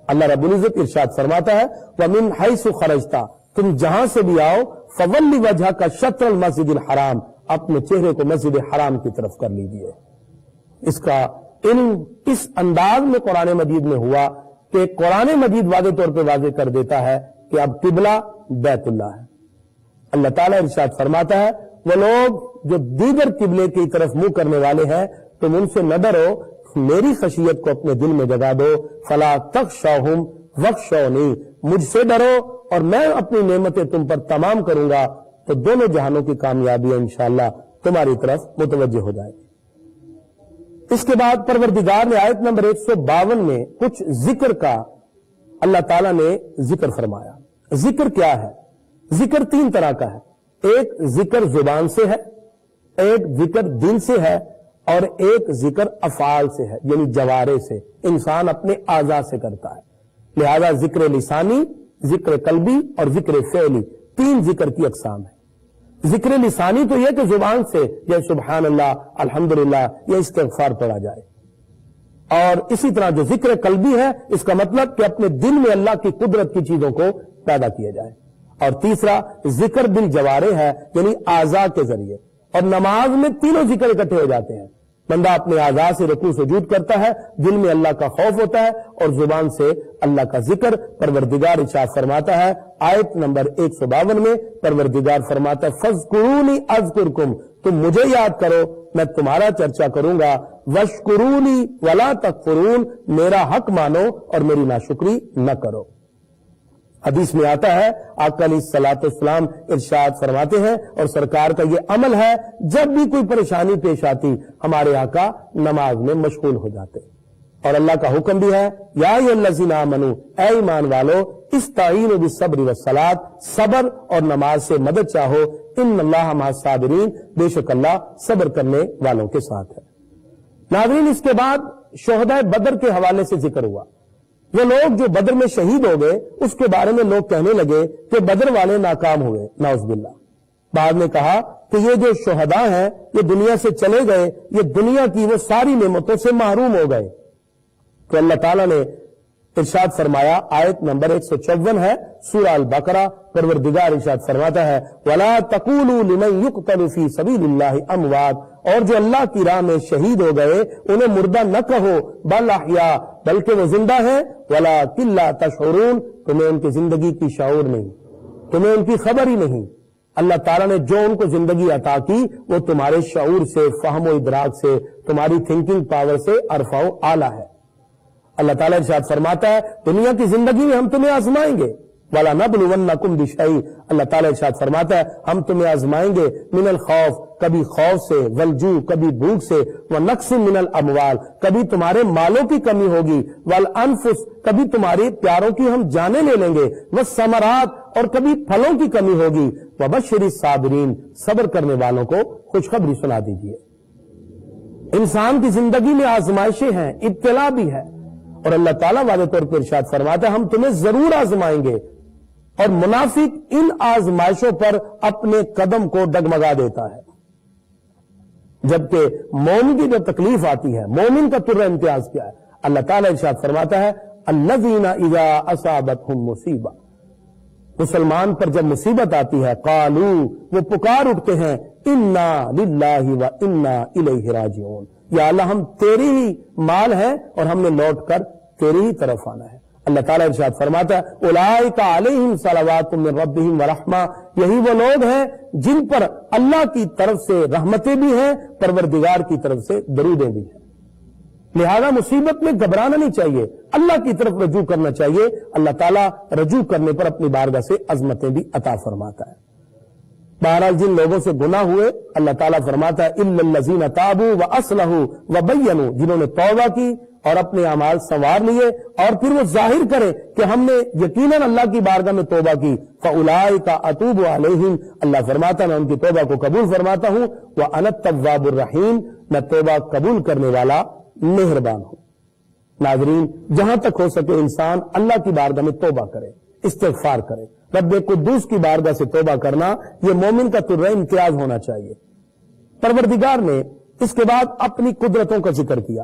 اللہ رب العزت ارشاد فرماتا ہے وَمِنْ حَيْثُ خَرَجْتَ، تم جہاں سے بھی آؤ، فَوَلِّ وَجْهَكَ شَطْرَ الْمَسْجِدِ الْحَرَامِ، اپنے چہرے کو مسجد حرام کی طرف کر لیجئے. اس کا اس انداز میں قرآن مجید میں ہوا کہ قرآن مجید واضح طور پہ واضح کر دیتا ہے کہ اب قبلہ بیت اللہ ہے. اللہ تعالیٰ ارشاد فرماتا ہے وہ لوگ جو دیگر قبلے کی طرف منہ کرنے والے ہیں تم ان سے نہ ڈرو، میری خشیت کو اپنے دل میں جگا دو. فلا تخشوہم واخشونی، مجھ سے ڈرو اور میں اپنی نعمتیں تم پر تمام کروں گا، تو دونوں جہانوں کی کامیابی انشاءاللہ تمہاری طرف متوجہ ہو جائے. اس کے بعد پروردگار نے آیت نمبر 152 میں کچھ ذکر کا اللہ تعالیٰ نے ذکر فرمایا. ذکر کیا ہے؟ ذکر 3 طرح کا ہے. ایک ذکر زبان سے ہے، ایک ذکر دل سے ہے، اور ایک ذکر افعال سے ہے، یعنی جوارے سے، انسان اپنے اعضاء سے کرتا ہے. لہذا ذکر لسانی، ذکر قلبی اور ذکر فعلی، 3 ذکر کی اقسام ہے. ذکر لسانی تو یہ کہ زبان سے یا سبحان اللہ، الحمدللہ یا استغفار پڑھا جائے، اور اسی طرح جو ذکر قلبی ہے اس کا مطلب کہ اپنے دل میں اللہ کی قدرت کی چیزوں کو پیدا کیا جائے. اور تیسرا ذکر بالجوارح ہے، یعنی اعضاء کے ذریعے. اور نماز میں تینوں ذکر اکٹھے ہو جاتے ہیں. بندہ اپنے اعضاء سے رکوع سجود کرتا ہے، دل میں اللہ کا خوف ہوتا ہے، اور زبان سے اللہ کا ذکر. پروردگار ارشاد فرماتا ہے آیت نمبر 152 میں، پروردگار فرماتا ہے فَاذْكُرُونِي أَذْكُرْكُمْ، تم مجھے یاد کرو میں تمہارا چرچا کروں گا. وَاشْكُرُونِي وَلَا تَكْفُرُونَ، میرا حق مانو اور میری ناشکری نہ کرو. حدیث میں آتا ہے آقا علیہ الصلوۃ والسلام ارشاد فرماتے ہیں، اور سرکار کا یہ عمل ہے، جب بھی کوئی پریشانی پیش آتی ہمارے آقا نماز میں مشغول ہو جاتے. اور اللہ کا حکم بھی ہے یا ایھا الذین آمنوا، اے ایمان والو، استعینوا بالصبر والصلاۃ، صبر اور نماز سے مدد چاہو. ان اللہ مع الصابرین، بے شک اللہ صبر کرنے والوں کے ساتھ ہے. ناظرین، اس کے بعد شہداء بدر کے حوالے سے ذکر ہوا. وہ لوگ جو بدر میں شہید ہو گئے اس کے بارے میں لوگ کہنے لگے کہ بدر والے ناکام ہوئے، نعوذ باللہ. بعد میں کہا کہ یہ جو شہداء ہیں یہ دنیا سے چلے گئے، یہ دنیا کی وہ ساری نعمتوں سے محروم ہو گئے. تو اللہ تعالیٰ نے ارشاد فرمایا، آیت نمبر 154 ہے سورہ البقرہ، پروردگار ارشاد فرماتا ہے وَلَا تَقُولُوا لِمَنْ يُقْتَلُ فِي سَبِيلِ اللَّهِ أَمْوَاتٌ، اور جو اللہ کی راہ میں شہید ہو گئے انہیں مردہ نہ کہو، بل احیاء، بلکہ وہ زندہ ہیں، وَلَٰكِن لَّا تَشْعُرُونَ، تمہیں ان کی زندگی کی شعور نہیں، تمہیں ان کی خبر ہی نہیں. اللہ تعالیٰ نے جو ان کو زندگی عطا کی وہ تمہارے شعور سے، فہم و ادراک سے، تمہاری تھنکنگ پاور سے ارفع و اعلیٰ ہے. اللہ تعالیٰ ارشاد فرماتا ہے دنیا کی زندگی میں ہم تمہیں آزمائیں گے، وَلَنَبْلُوَنَّكُمْ بِشَيْءٍ، اللہ تعالیٰ ارشاد فرماتا ہے ہم تمہیں آزمائیں گے، من الخوف، کبھی خوف سے، والجوع، کبھی بھوک سے، ونقص من الاموال، کبھی تمہارے مالوں کی کمی ہوگی، والانفس، کبھی تمہاری پیاروں کی ہم جانیں لے لیں گے، والثمرات، اور کبھی پھلوں کی کمی ہوگی، وبشر الصابرین، صبر کرنے والوں کو خوشخبری سنا دیجیے۔ انسان کی زندگی میں آزمائشیں ہیں، ابتلا بھی ہے، اور اللہ تعالیٰ واضح طور پر ارشاد فرماتا ہے ہم تمہیں ضرور آزمائیں گے، اور منافق ان آزمائشوں پر اپنے قدم کو ڈگمگا دیتا ہے، جبکہ مومن کی جو تکلیف آتی ہے، مومن کا طرح امتیاز کیا ہے؟ اللہ تعالیٰ ارشاد فرماتا ہے الذین اذا اصابتہم مصیبہ، مسلمان پر جب مصیبت آتی ہے قالو، وہ پکار اٹھتے ہیں انا للہ و انا الیہ راجعون، یا اللہ ہم تیری ہی مال ہیں اور ہم نے لوٹ کر تیری ہی طرف آنا ہے۔ اللہ تعالیٰ ارشاد فرماتا ہے اولئک علیہم صلوات من ربہم ورحمہ، یہی وہ لوگ ہیں جن پر اللہ کی طرف سے رحمتیں بھی ہیں، پروردگار کی طرف سے درودیں بھی ہیں۔ لہذا مصیبت میں گھبرانا نہیں چاہیے، اللہ کی طرف رجوع کرنا چاہیے، اللہ تعالیٰ رجوع کرنے پر اپنی بارگاہ سے عظمتیں بھی عطا فرماتا ہے۔ بہرحال جن لوگوں سے گناہ ہوئے اللہ تعالیٰ فرماتا ہے الا الذین تابوا واصلحوا وبینوا، جنہوں نے توبہ کی اور اپنے اعمال سنوار لیے اور پھر وہ ظاہر کرے کہ ہم نے یقیناً اللہ کی بارگاہ میں توبہ کی، فاولئک اتوب علیہم، اللہ فرماتا ہے میں ان کی توبہ کو قبول فرماتا ہوں، وانا التواب الرحیم، میں توبہ قبول کرنے والا مہربان ہوں۔ ناظرین، جہاں تک ہو سکے انسان اللہ کی بارگاہ میں توبہ کرے، استغفار کرے، رب قدوس کی بارگاہ سے توبہ کرنا یہ مومن کا طرح امتیاز ہونا چاہیے۔ پروردگار نے اس کے بعد اپنی قدرتوں کا ذکر کیا۔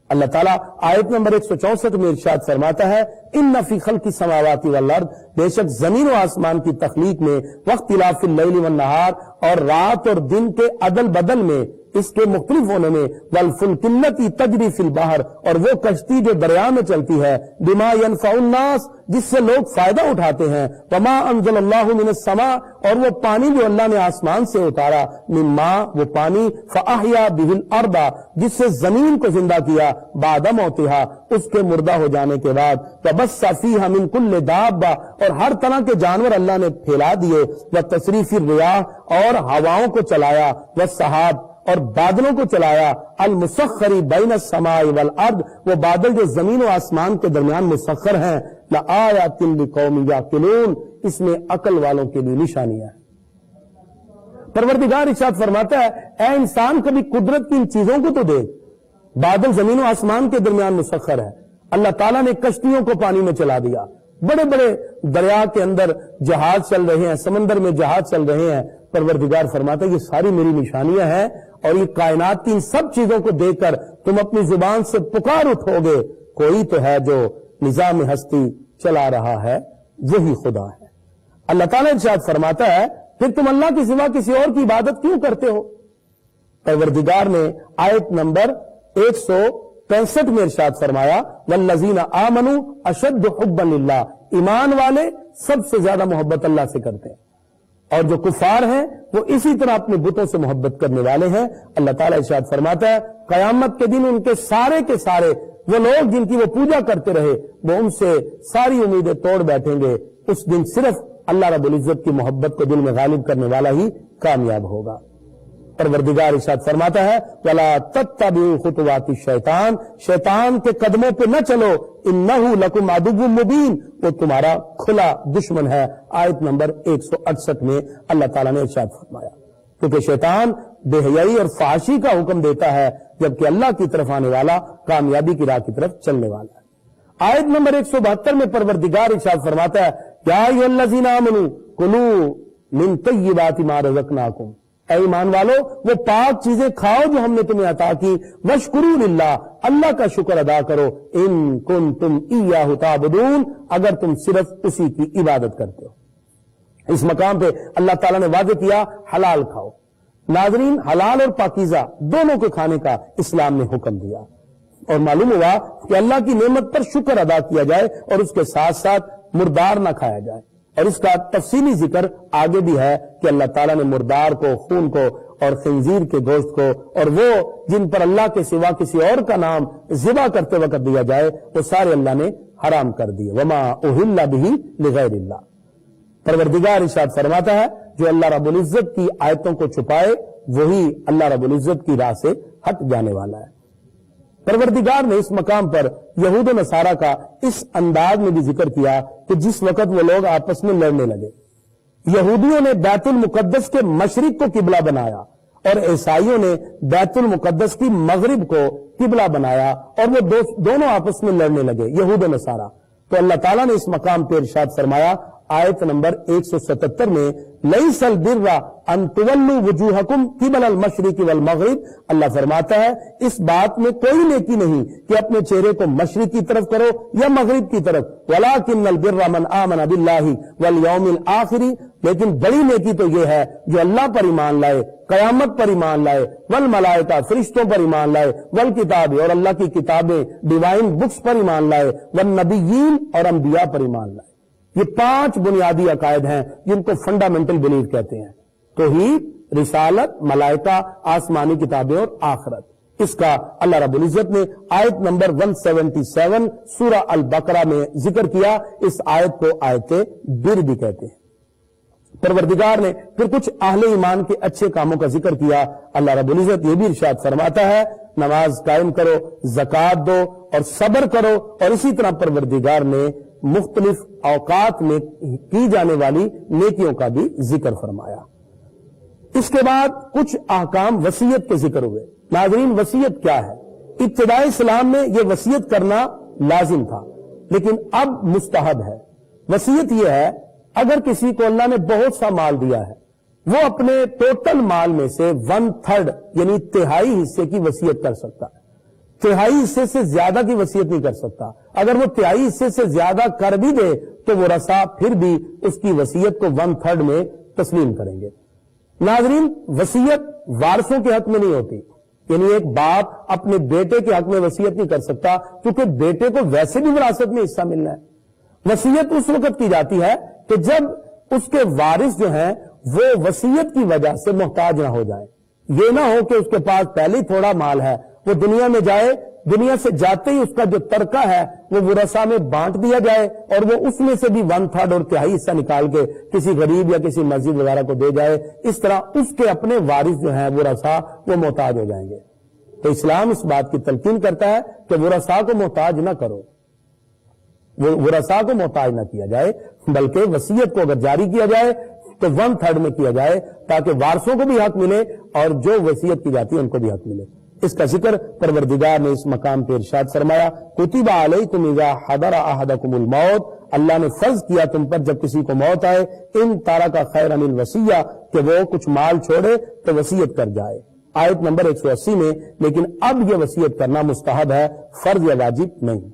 اللہ تعالیٰ آیت نمبر 164 میں ارشاد فرماتا ہے ان فی خلق السماوات والارض، بے شک زمین و آسمان کی تخلیق میں، واختلاف اللیل والنہار، اور رات اور دن کے عدل بدل میں، اس کے مختلف ہونے میں، والفلک التی تجری فی البحر، اور وہ کشتی جو دریا میں چلتی ہے، بما ینفع الناس، جس سے لوگ فائدہ اٹھاتے ہیں، وما انزل اللہ من السماء، اور وہ پانی جو اللہ نے آسمان سے اتارا، من ماء، وہ پانی، فاحیا بہ الارض، جس سے زمین کو زندہ کیا، بعد موتہا، اس کے مردہ ہو جانے کے بعد، وبث فیہا من کل دابہ، اور ہر طرح کے جانور اللہ نے پھیلا دیے، وتصریف الریاح، اور ہواؤں کو چلایا، والسحاب، اور بادلوں کو چلایا، المسخری بین السماء والارض، وہ بادل جو زمین و آسمان کے درمیان مسخر ہیں، لآیات لقوم یعقلون، اس میں عقل والوں کے لیے نشانیاں ہیں۔ پروردگار ارشاد فرماتا ہے اے انسان کبھی قدرت کی ان چیزوں کو تو دیکھ، بادل زمین و آسمان کے درمیان مسخر ہے، اللہ تعالیٰ نے کشتیوں کو پانی میں چلا دیا، بڑے بڑے دریا کے اندر جہاز چل رہے ہیں، سمندر میں جہاز چل رہے ہیں، پروردگار فرماتا ہے یہ ساری میری نشانیاں ہیں، اور یہ کائنات کی ان سب چیزوں کو دیکھ کر تم اپنی زبان سے پکار اٹھو گے کوئی تو ہے جو نظام ہستی چلا رہا ہے، وہی خدا ہے۔ اللہ تعالیٰ ارشاد فرماتا ہے پھر تم اللہ کے سوا کسی اور کی عبادت کیوں کرتے ہو؟ پروردگار نے آیت نمبر 165 میں ارشاد فرمایا والذین آمنوا اشد حبا للہ، ایمان والے سب سے زیادہ محبت اللہ سے کرتے ہیں، اور جو کفار ہیں وہ اسی طرح اپنے بتوں سے محبت کرنے والے ہیں۔ اللہ تعالیٰ ارشاد فرماتا ہے قیامت کے دن ان کے سارے وہ لوگ جن کی وہ پوجا کرتے رہے وہ ان سے ساری امیدیں توڑ بیٹھیں گے، اس دن صرف اللہ رب العزت کی محبت کو دل میں غالب کرنے والا ہی کامیاب ہوگا۔ پروردگار ارشاد فرماتا ہے وَلَا تَتَّبِعُوا خُطُوَاتِ الشَّيْطَانِ، شیطان کے قدموں پہ نہ چلو، إِنَّهُ لَكُمْ عَدُوٌّ مُبِينٌ، وہ تمہارا کھلا دشمن ہے۔ آیت نمبر 168 میں اللہ تعالیٰ نے ارشاد فرمایا، کیونکہ شیطان بے حیائی اور فحاشی کا حکم دیتا ہے، جبکہ اللہ کی طرف آنے والا کامیابی کی راہ کی طرف چلنے والا ہے۔ آیت نمبر 172 میں پروردگار ارشاد فرماتا ہے یا ایھا الذین آمنوا کلوا من طیبات ما رزقناکم، اے ایمان والو وہ پاک چیزیں کھاؤ جو ہم نے تمہیں عطا کی، واشکروا للہ، اللہ کا شکر ادا کرو، ان کنتم ایاہ تعبدون، اگر تم صرف اسی کی عبادت کرتے ہو۔ اس مقام پہ اللہ تعالیٰ نے واضح کیا حلال کھاؤ۔ ناظرین، حلال اور پاکیزہ دونوں کے کھانے کا اسلام نے حکم دیا، اور معلوم ہوا کہ اللہ کی نعمت پر شکر ادا کیا جائے اور اس کے ساتھ ساتھ مردار نہ کھایا جائے، اور اس کا تفصیلی ذکر آگے بھی ہے کہ اللہ تعالیٰ نے مردار کو، خون کو اور خنزیر کے گوشت کو، اور وہ جن پر اللہ کے سوا کسی اور کا نام ذبح کرتے وقت دیا جائے وہ سارے اللہ نے حرام کر دیے۔ وما اہل بہ لغیر اللہ۔ پروردگار ارشاد فرماتا ہے جو اللہ رب العزت کی آیتوں کو چھپائے وہی اللہ رب العزت کی راہ سے ہٹ جانے والا ہے۔ پروردگار نے اس مقام پر یہود و نصارہ کا اس انداز میں بھی ذکر کیا کہ جس وقت وہ لوگ آپس میں لڑنے لگے، یہودیوں نے بیت المقدس کے مشرق کو قبلہ بنایا اور عیسائیوں نے بیت المقدس کی مغرب کو قبلہ بنایا، اور وہ دونوں آپس میں لڑنے لگے، یہود و نصارہ۔ تو اللہ تعالیٰ نے اس مقام پہ ارشاد فرمایا آیت نمبر 177 میں، لیس البر ان تولوا وجوہکم قبل المشرق والمغرب، اللہ فرماتا ہے اس بات میں کوئی نیکی نہیں کہ اپنے چہرے کو مشرق کی طرف کرو یا مغرب کی طرف، ولکن البر من آمن باللہ والیوم الآخر، لیکن بڑی نیکی تو یہ ہے جو اللہ پر ایمان لائے، قیامت پر ایمان لائے، والملائکہ فرشتوں پر ایمان لائے، والکتاب اور اللہ کی کتابیں ڈیوائن بکس پر ایمان لائے، والنبیین اور انبیاء پر ایمان لائے۔ یہ 5 بنیادی عقائد ہیں جن کو فنڈامنٹل بلیف کہتے ہیں، توحید، رسالت، ملائکہ، آسمانی کتابیں اور آخرت۔ اس کا اللہ رب العزت نے آیت نمبر 177 سورہ البقرہ میں ذکر کیا۔ اس آیت کو آیت بر بھی کہتے ہیں۔ پروردگار نے پھر کچھ اہل ایمان کے اچھے کاموں کا ذکر کیا۔ اللہ رب العزت یہ بھی ارشاد فرماتا ہے نماز قائم کرو، زکوٰۃ دو اور صبر کرو، اور اسی طرح پروردگار نے مختلف اوقات میں کی جانے والی نیکیوں کا بھی ذکر فرمایا۔ اس کے بعد کچھ احکام وصیت کے ذکر ہوئے۔ ناظرین، وصیت کیا ہے؟ ابتدائی اسلام میں یہ وصیت کرنا لازم تھا، لیکن اب مستحب ہے۔ وصیت یہ ہے اگر کسی کو اللہ نے بہت سا مال دیا ہے، وہ اپنے ٹوٹل مال میں سے 1/3 یعنی تہائی حصے کی وصیت کر سکتا ہے، تہائی حصے سے زیادہ کی وصیت نہیں کر سکتا۔ اگر وہ تہائی حصے سے زیادہ کر بھی دے تو ورثاء پھر بھی اس کی وصیت کو 1/3 میں تسلیم کریں گے۔ ناظرین، وصیت وارثوں کے حق میں نہیں ہوتی، یعنی ایک باپ اپنے بیٹے کے حق میں وصیت نہیں کر سکتا کیونکہ بیٹے کو ویسے بھی وراثت میں حصہ ملنا ہے۔ وصیت اس وقت کی جاتی ہے کہ جب اس کے وارث جو ہیں وہ وصیت کی وجہ سے محتاج نہ ہو جائیں۔ یہ نہ ہو کہ اس کے پاس پہلے ہی تھوڑا مال ہے، وہ دنیا میں جائے، دنیا سے جاتے ہی اس کا جو ترکہ ہے وہ ورثاء میں بانٹ دیا جائے اور وہ اس میں سے بھی 1/3 اور تہائی حصہ نکال کے کسی غریب یا کسی مسجد وغیرہ کو دے جائے۔ اس طرح اس کے اپنے وارث جو ہیں ورثاء وہ محتاج ہو جائیں گے۔ تو اسلام اس بات کی تلقین کرتا ہے کہ ورثاء کو محتاج نہ کرو، ورثاء کو محتاج نہ کیا جائے، بلکہ وصیت کو اگر جاری کیا جائے تو 1/3 میں کیا جائے تاکہ وارثوں کو بھی حق ملے اور جو وصیت کی جاتی ہے ان کو بھی حق ملے۔ اس کا ذکر پروردگار نے اس مقام پہ ارشاد فرمایا، کتب علیکم اذا حضر احدکم الموت، اللہ نے فرض کیا تم پر جب کسی کو موت آئے، ان ترک خیرا الوصیہ، کہ وہ کچھ مال چھوڑے تو وصیت کر جائے۔ آیت نمبر 180 میں، لیکن اب یہ وصیت کرنا مستحب ہے، فرض یا واجب نہیں۔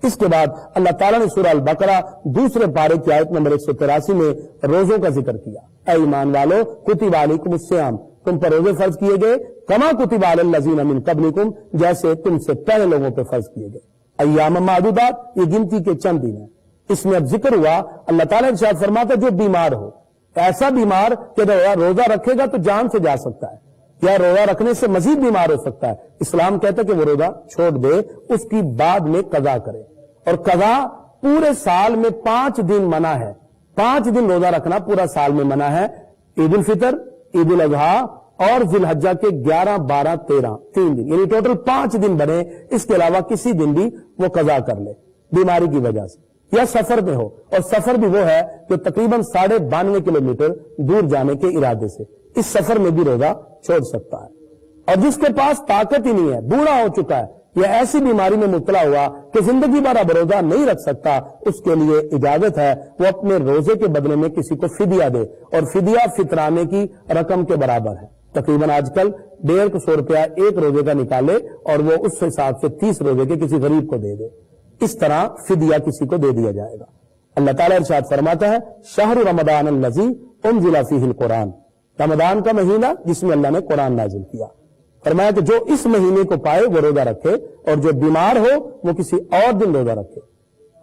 اس کے بعد اللہ تعالیٰ نے سورہ البقرہ دوسرے پارے کی آیت نمبر 183 میں روزوں کا ذکر کیا۔ اے ایمان والو، کتب علیکم الصیام، تم پر روزے فرض کیے گئے، کما کتب علی الذین من قبلکم، جیسے تم سے پہلے لوگوں پہ فرض کیے گئے۔ ایام معدودات، یہ گنتی کے چند دن ہیں۔ اس میں اب ذکر ہوا، اللہ تعالیٰ نے ارشاد فرماتا جو بیمار ہو، ایسا بیمار کہ روزہ رکھے گا تو جان سے جا سکتا ہے یا روزہ رکھنے سے مزید بیمار ہو سکتا ہے، اسلام کہتا ہے کہ وہ روزہ چھوڑ دے، اس کی بعد میں قضا کرے، اور قضا پورے سال میں 5 دن منع ہے۔ 5 دن روزہ رکھنا پورا سال میں منع ہے، عید الفطر، عید الاضحیٰ اور ذی الحجہ کے 11، 12، 13 3 دن، یعنی ٹوٹل 5 دن بنے۔ اس کے علاوہ کسی دن بھی وہ قضا کر لے بیماری کی وجہ سے یا سفر میں ہو، اور سفر بھی وہ ہے جو تقریباً 92.5 کلومیٹر دور جانے کے ارادے سے، اس سفر میں بھی روزہ چھوڑ سکتا ہے۔ اور جس کے پاس طاقت ہی نہیں ہے، بوڑھا ہو چکا ہے یا ایسی بیماری میں مبتلا ہوا کہ زندگی بھر اب روزہ نہیں رکھ سکتا، اس کے لیے اجازت ہے وہ اپنے روزے کے بدلے میں کسی کو فدیہ دے، اور فدیہ فطرانے کی رقم کے برابر ہے۔ تقریباً آج کل 150 روپیہ ایک روزے کا نکالے اور وہ اس حساب سے 30 روزے کے کسی غریب کو دے دے، اس طرح فدیہ کسی کو دے دیا جائے گا۔ اللہ تعالیٰ ارشاد فرماتا ہے، شہر رمضان الذی انزل فیہ القرآن، رمضان کا مہینہ جس میں اللہ نے قرآن نازل کیا۔ فرمایا کہ جو اس مہینے کو پائے وہ روزہ رکھے، اور جو بیمار ہو وہ کسی اور دن روزہ رکھے۔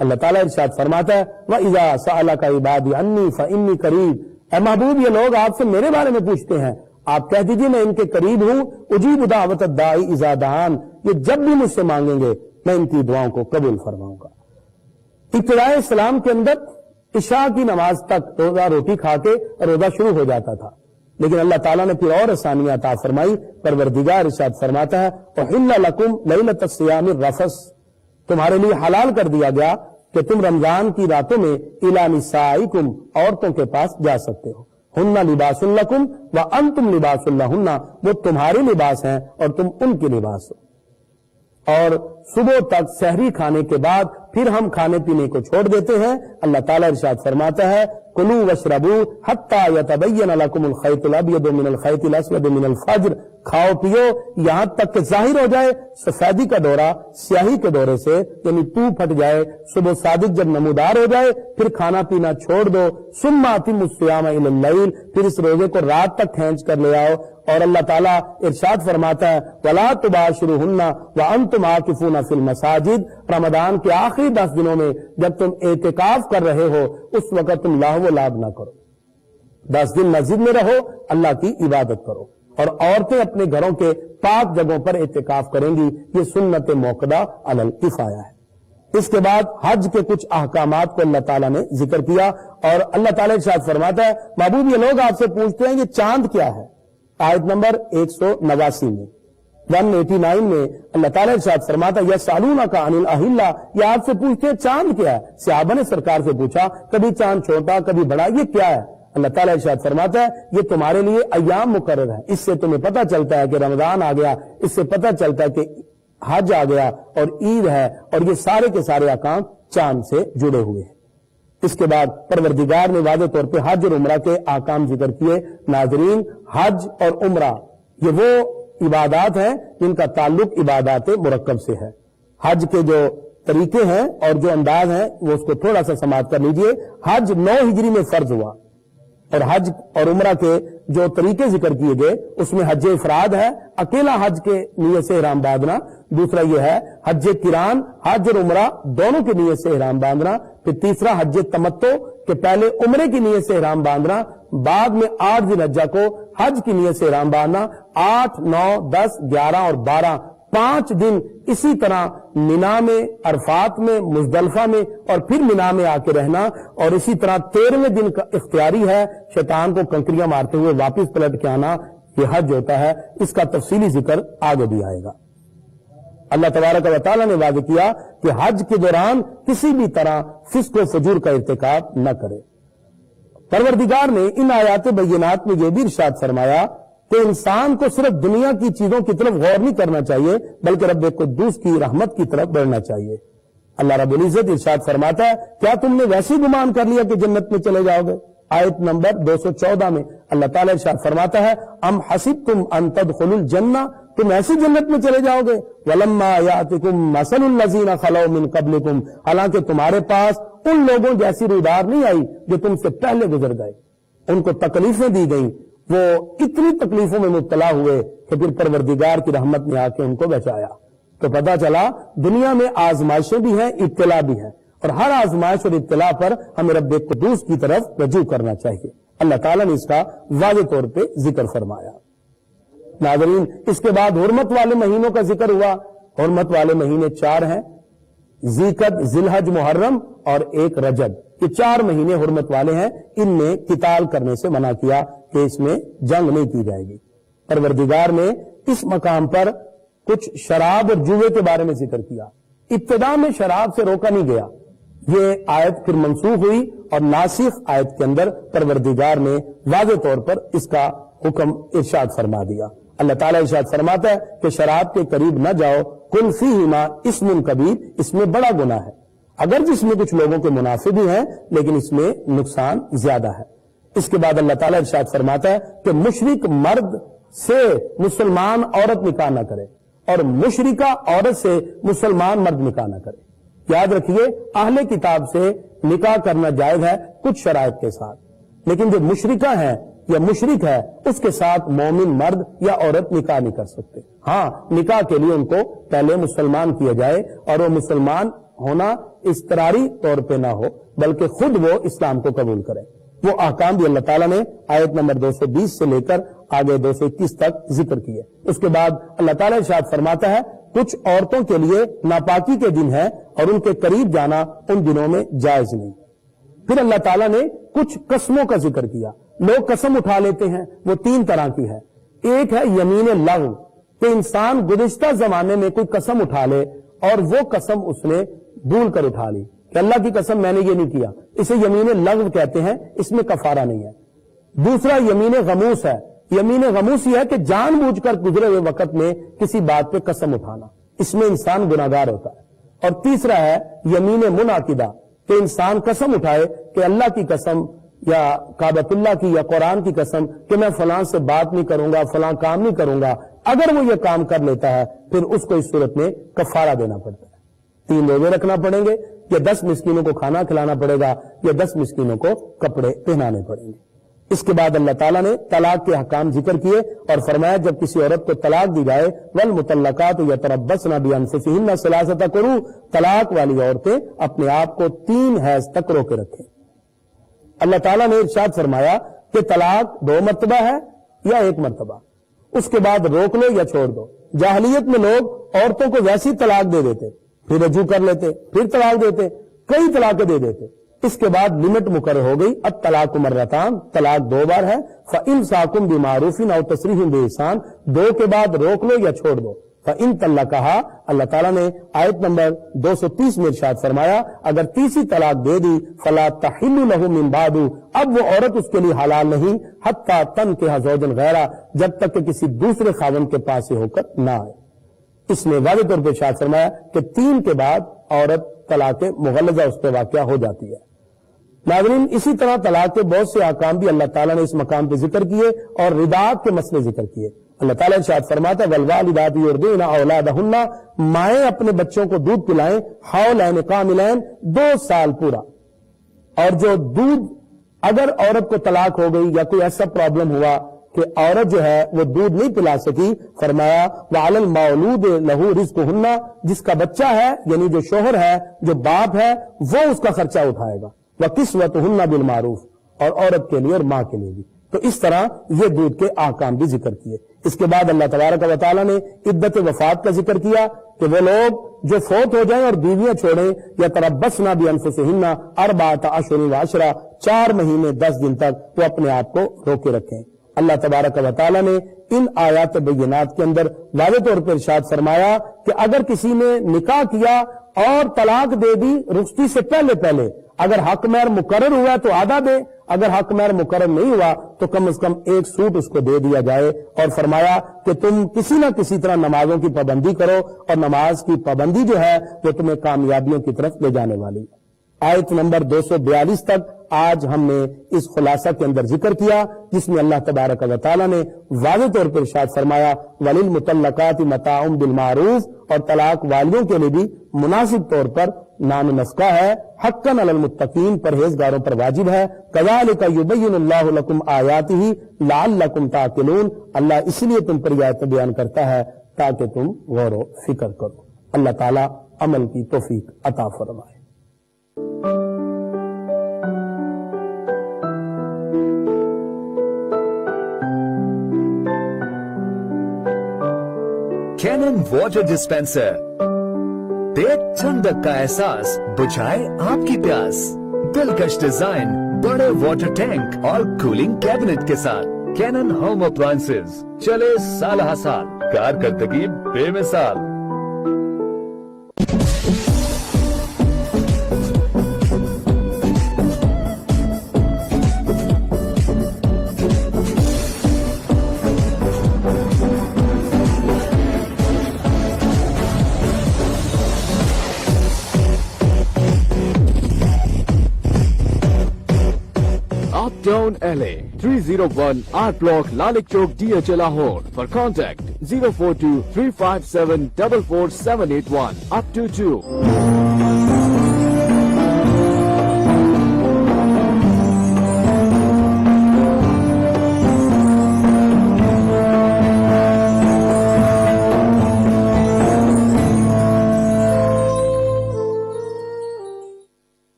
اللہ تعالیٰ ارشاد فرماتا ہے، وَإِذَا سَأَلَكَ عِبَادِي عَنِّي فَإِنِّي قَرِيبٌ، اے محبوب یہ لوگ آپ سے میرے بارے میں پوچھتے ہیں، آپ کہہ دیجئے میں ان کے قریب ہوں، اجیب دعوت الداعی اذا دعان، یہ جب بھی مجھ سے مانگیں گے میں ان کی دعاؤں کو قبول فرماؤں گا۔ ابتدائے اسلام کے اندر عشاء کی نماز تک روزہ روٹی کھا کے روزہ شروع ہو جاتا تھا، لیکن اللہ تعالیٰ نے پھر اور آسانیاں عطا فرمائی۔ پروردگار ارشاد فرماتا ہے احل لکم لیلۃ الصیام الرفث، تمہارے لیے حلال کر دیا گیا کہ تم رمضان کی راتوں میں الی نسائکم، عورتوں کے پاس جا سکتے ہو، ہن لباس لکم وانتم لباس لہن، وہ تمہارے لباس ہیں اور تم ان کے لباس ہو۔ اور صبح تک سحری کھانے کے بعد پھر ہم کھانے پینے کو چھوڑ دیتے ہیں۔ اللہ تعالیٰ ارشاد فرماتا ہے کلوا واشربوا حتی یتبین لکم الخیط الابیض من الخیط الاسود من الفجر، کھاؤ پیو یہاں تک کہ ظاہر ہو جائے سفیدی کا ڈورا سیاہی کے ڈورے سے، یعنی تو پھٹ جائے، صبح صادق جب نمودار ہو جائے پھر کھانا پینا چھوڑ دو۔ ثم اتموا الصیام الی اللیل، پھر اس روزے کو رات تک کھینچ کر لے آؤ۔ اور اللہ تعالیٰ ارشاد فرماتا ہے وَلَا تُبَاشِرُوهُنَّ وَأَنْتُمْ عَاكِفُونَ فِي الْمَسَاجِدِ، رمضان کے آخری 10 دنوں میں جب تم اعتکاف کر رہے ہو اس وقت تم لاہو و لعب نہ کرو، 10 دن مسجد میں رہو، اللہ کی عبادت کرو۔ اور عورتیں اپنے گھروں کے پاک جگہوں پر اعتکاف کریں گی، یہ سنت موقدہ علی الکفایہ ہے۔ اس کے بعد حج کے کچھ احکامات کو اللہ تعالیٰ نے ذکر کیا، اور اللہ تعالیٰ ارشاد فرماتا ہے محبوب یہ لوگ آپ سے پوچھتے ہیں یہ چاند کیا ہے، آیت نمبر 189 میں 189 میں اللہ تعالیٰ ارشاد فرماتا ہے یسألونک عن الاہلہ، یہ آپ سے پوچھتے ہیں چاند کیا ہے۔ صحابہ نے سرکار سے پوچھا کبھی چاند چھوٹا کبھی بڑا، یہ کیا ہے؟ اللہ تعالیٰ ارشاد فرماتا ہے یہ تمہارے لیے ایام مقرر ہے، اس سے تمہیں پتہ چلتا ہے کہ رمضان آ گیا، اس سے پتہ چلتا ہے کہ حج آ گیا اور عید ہے، اور یہ سارے کے سارے احکام چاند سے جڑے ہوئے ہیں۔ اس کے بعد پروردگار نے واضح طور پہ حج اور عمرہ کے احکام ذکر کیے۔ ناظرین، حج اور عمرہ یہ وہ عبادات ہیں جن کا تعلق عبادات مرکب سے ہے۔ حج کے جو طریقے ہیں اور جو انداز ہیں وہ اس کو تھوڑا سا سماعت کر لیجئے۔ حج 9 ہجری میں فرض ہوا، اور حج اور عمرہ کے جو طریقے ذکر کیے گئے اس میں حج افراد ہے، اکیلا حج کے نیت سے احرام باندھنا، دوسرا یہ ہے حج قران، حج اور عمرہ دونوں کی نیت سے احرام باندھنا، پھر تیسرا حج تمتع کہ پہلے عمرے کی نیت سے احرام باندھنا، بعد میں 8 ذی الحجہ کو حج کی نیت سے احرام باندھنا، 8، 9، 10، 11 اور 12 5 دن اسی طرح مینا میں، عرفات میں، مزدلفہ میں اور پھر مینا میں آ کے رہنا، اور اسی طرح 13ویں دن کا اختیاری ہے شیطان کو کنکریاں مارتے ہوئے واپس پلٹ کے آنا، یہ حج ہوتا ہے۔ اس کا تفصیلی ذکر آگے بھی آئے گا۔ اللہ تبارک و تعالیٰ نے واضح کیا کہ حج کے دوران کسی بھی طرح فسق و فجور کا ارتکاب نہ کرے۔ پروردگار نے ان آیات بینات میں یہ بھی ارشاد فرمایا کہ انسان کو صرف دنیا کی چیزوں کی طرف غور نہیں کرنا چاہیے بلکہ رب قدوس کی رحمت کی طرف بڑھنا چاہیے۔ اللہ رب العزت ارشاد فرماتا ہے کیا تم نے ویسے گمان کر لیا کہ جنت میں چلے جاؤ گے؟ آیت نمبر 214 میں اللہ تعالیٰ ارشاد فرماتا ہے ام حسبتم ان تدخلوا الجنہ، تم ایسی جنت میں چلے جاؤ گے؟ ولما یاتکم مثل الذین خلوا من قبلکم، حالانکہ تمہارے پاس ان لوگوں جیسی رویداد نہیں آئی جو تم سے پہلے گزر گئے، ان کو تکلیفیں دی گئیں، وہ اتنی تکلیفوں میں مبتلا ہوئے کہ پھر پروردگار کی رحمت نے آ کے ان کو بچایا۔ تو پتہ چلا دنیا میں آزمائشیں بھی ہیں، ابتلا بھی ہیں، اور ہر آزمائش اور ابتلا پر ہمیں رب قدوس کی طرف رجوع کرنا چاہیے۔ اللہ تعالیٰ نے اس کا واضح طور پہ ذکر فرمایا۔ ناظرین، اس کے بعد حرمت والے مہینوں کا ذکر ہوا۔ حرمت والے مہینے 4 ہیں، ذی القعدہ، ذی الحجہ، محرم اور 1 رجب، یہ 4 مہینے حرمت والے ہیں۔ ان میں قتال کرنے سے منع کیا کہ اس میں جنگ نہیں کی جائے گی۔ پروردگار نے اس مقام پر کچھ شراب اور جوئے کے بارے میں ذکر کیا۔ ابتدا میں شراب سے روکا نہیں گیا، یہ آیت پھر منسوخ ہوئی اور ناسخ آیت کے اندر پروردگار نے واضح طور پر اس کا حکم ارشاد فرما دیا۔ اللہ تعالیٰ ارشاد فرماتا ہے کہ شراب کے قریب نہ جاؤ، کل فیہما اسم کبیر، اس میں بڑا گناہ ہے، اگر جس میں کچھ لوگوں کے منافع بھی ہیں لیکن اس میں نقصان زیادہ ہے۔ اس کے بعد اللہ تعالیٰ ارشاد فرماتا ہے کہ مشرک مرد سے مسلمان عورت نکاح نہ کرے اور مشرکہ عورت سے مسلمان مرد نکاح نہ کرے۔ یاد رکھیے اہل کتاب سے نکاح کرنا جائز ہے کچھ شرائط کے ساتھ، لیکن جو مشرکہ ہے یا مشرک ہے اس کے ساتھ مومن مرد یا عورت نکاح نہیں کر سکتے۔ ہاں، نکاح کے لیے ان کو پہلے مسلمان کیا جائے، اور وہ مسلمان ہونا اضطراری طور پہ نہ ہو بلکہ خود وہ اسلام کو قبول کرے۔ وہ احکام بھی اللہ تعالیٰ نے آیت نمبر 220 سے لے کر آگے 221 تک ذکر کیے. اس کے بعد اللہ تعالیٰ ارشاد فرماتا ہے کچھ عورتوں کے لیے ناپاکی کے دن ہے اور ان کے قریب جانا ان دنوں میں جائز نہیں. پھر اللہ تعالیٰ نے کچھ قسموں کا ذکر کیا. لوگ قسم اٹھا لیتے ہیں، وہ 3 طرح کی ہے. ایک ہے یمین لغو، کہ انسان گزشتہ زمانے میں کوئی قسم اٹھا لے اور وہ قسم اس نے بھول کر اٹھا لی کہ اللہ کی قسم میں نے یہ نہیں کیا، اسے یمین لغو کہتے ہیں، اس میں کفارہ نہیں ہے. دوسرا یمین غموس ہے. یمین غموس یہ ہے کہ جان بوجھ کر گزرے ہوئے وقت میں کسی بات پہ قسم اٹھانا، اس میں انسان گناہگار ہوتا ہے. اور تیسرا ہے یمین منعقدہ، کہ انسان قسم اٹھائے کہ اللہ کی قسم یا کعبۃ اللہ کی یا قرآن کی قسم کہ میں فلاں سے بات نہیں کروں گا، فلاں کام نہیں کروں گا. اگر وہ یہ کام کر لیتا ہے پھر اس کو اس صورت میں کفارہ دینا پڑتا ہے. 3 روزے رکھنا پڑیں گے، یا 10 مسکینوں کو کھانا کھلانا پڑے گا، یا 10 مسکینوں کو کپڑے پہنانے پڑیں گے. اس کے بعد اللہ تعالیٰ نے طلاق کے احکام ذکر کیے اور فرمایا جب کسی عورت کو طلاق دی جائے والمطلقات یتربصن بانفسہن ثلاثۃ قروء، طلاق والی عورتیں اپنے آپ کو 3 حیض تک روکے رکھیں. اللہ تعالیٰ نے ارشاد فرمایا کہ طلاق 2 مرتبہ ہے یا 1 مرتبہ، اس کے بعد روک لو یا چھوڑ دو. جاہلیت میں لوگ عورتوں کو ویسی طلاق دے دیتے، پھر رجوع کر لیتے، پھر طلاق دیتے، کئی طلاقیں دے دیتے. اس کے بعد لمٹ مقرر ہو گئی، الطلاق مرتان، طلاق 2 بار ہے. فإمساک بمعروف او تسریح بإحسان، 2 کے بعد روک لو یا چھوڑ دو. فإن طلقها، اللہ تعالیٰ نے آیت نمبر 230 میں ارشاد فرمایا اگر تیسری طلاق دے دی فلا تحل له من بعد، اب وہ عورت اس کے لیے حلال نہیں حتی تنکح زوجا غیرہ، جب تک کہ کسی دوسرے خاوند کے پاس سے ہو کر نہ آئے. اس نے واضح طور پہ ارشاد فرمایا کہ 3 کے بعد عورت طلاق مغلظہ اس پہ واقع ہو جاتی ہے. ناظرین، اسی طرح طلاق کے بہت سے احکام بھی اللہ تعالیٰ نے اس مقام پہ ذکر کیے اور رداعت کے مسئلے ذکر کیے. اللہ تعالیٰ ارشاد فرماتا ہے والوالدات یرضعن اولادہن، مائیں اپنے بچوں کو دودھ پلائیں حولین کاملین، 2 سال پورا. اور جو دودھ اگر عورت کو طلاق ہو گئی یا کوئی ایسا پرابلم ہوا کہ عورت جو ہے وہ دودھ نہیں پلا سکی، فرمایا وعلی المولود لہ رزقہن، جس کا بچہ ہے یعنی جو شوہر ہے جو باپ ہے وہ اس کا خرچہ اٹھائے گا. وکسوتہن بالمعروف، اور عورت کے لیے اور ماں کے لیے بھی. تو اس طرح یہ دودھ کے احکام بھی ذکر کیے. اس کے بعد اللہ تبارک و تعالیٰ نے عدت وفات کا ذکر کیا کہ وہ لوگ جو فوت ہو جائیں اور بیویاں چھوڑیں یا تربصن بانفسہن 4 اشہر و 10، 4 مہینے 10 دن تک وہ اپنے آپ کو روکے رکھیں. اللہ تبارک و تعالیٰ نے ان آیات بینات کے اندر واضح طور پر ارشاد فرمایا کہ اگر کسی نے نکاح کیا اور طلاق دے دی رخصتی سے پہلے، اگر حق مہر مقرر ہوا تو آدھا دے، اگر حق مہر مقرر نہیں ہوا تو کم از کم 1 سوٹ اس کو دے دیا جائے. اور فرمایا کہ تم کسی نہ کسی طرح نمازوں کی پابندی کرو، اور نماز کی پابندی جو ہے وہ تمہیں کامیابیوں کی طرف لے جانے والی. آیت نمبر 242 تک آج ہم نے اس خلاصہ کے اندر ذکر کیا جس میں اللہ تبارک و تعالیٰ نے واضح طور پر ارشاد فرمایا وللمطلقات متاع بالمعروف، اور طلاق والیوں کے لیے بھی مناسب طور پر نان نفقہ ہے، حقا علی المتقین، پرہیزگاروں پر واجب ہے. کذالک یبین اللہ لکم آیاتہ لعلکم تعقلون، اللہ اس لیے تم پر یہ آیتیں بیان کرتا ہے تاکہ تم غور و فکر کرو. اللہ تعالیٰ عمل کی توفیق عطا فرمائے. کینن واٹر ڈسپینسر دے ٹھنڈک کا احساس، بجھائے آپ کی پیاس. دلکش ڈیزائن، بڑے واٹر ٹینک اور کولنگ کیبنٹ کے ساتھ کینن ہوم اپلائنسز، چلے سال ہا سال، کارکردگی بے مثال. Down LA, 301 Art Block, Lalik Chowk, DHL Lahore. For contact 042 357 44781 up to 2.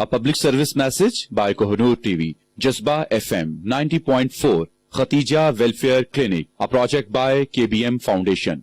A public service message by Kohinoor TV, Jazba FM 90.4, Khatija Welfare Clinic, a project by KBM Foundation.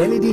LED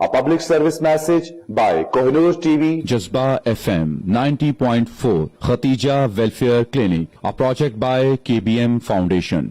A public service message by Kohinoor TV, Jazba FM 90.4, Khatija Welfare Clinic, a project by KBM Foundation.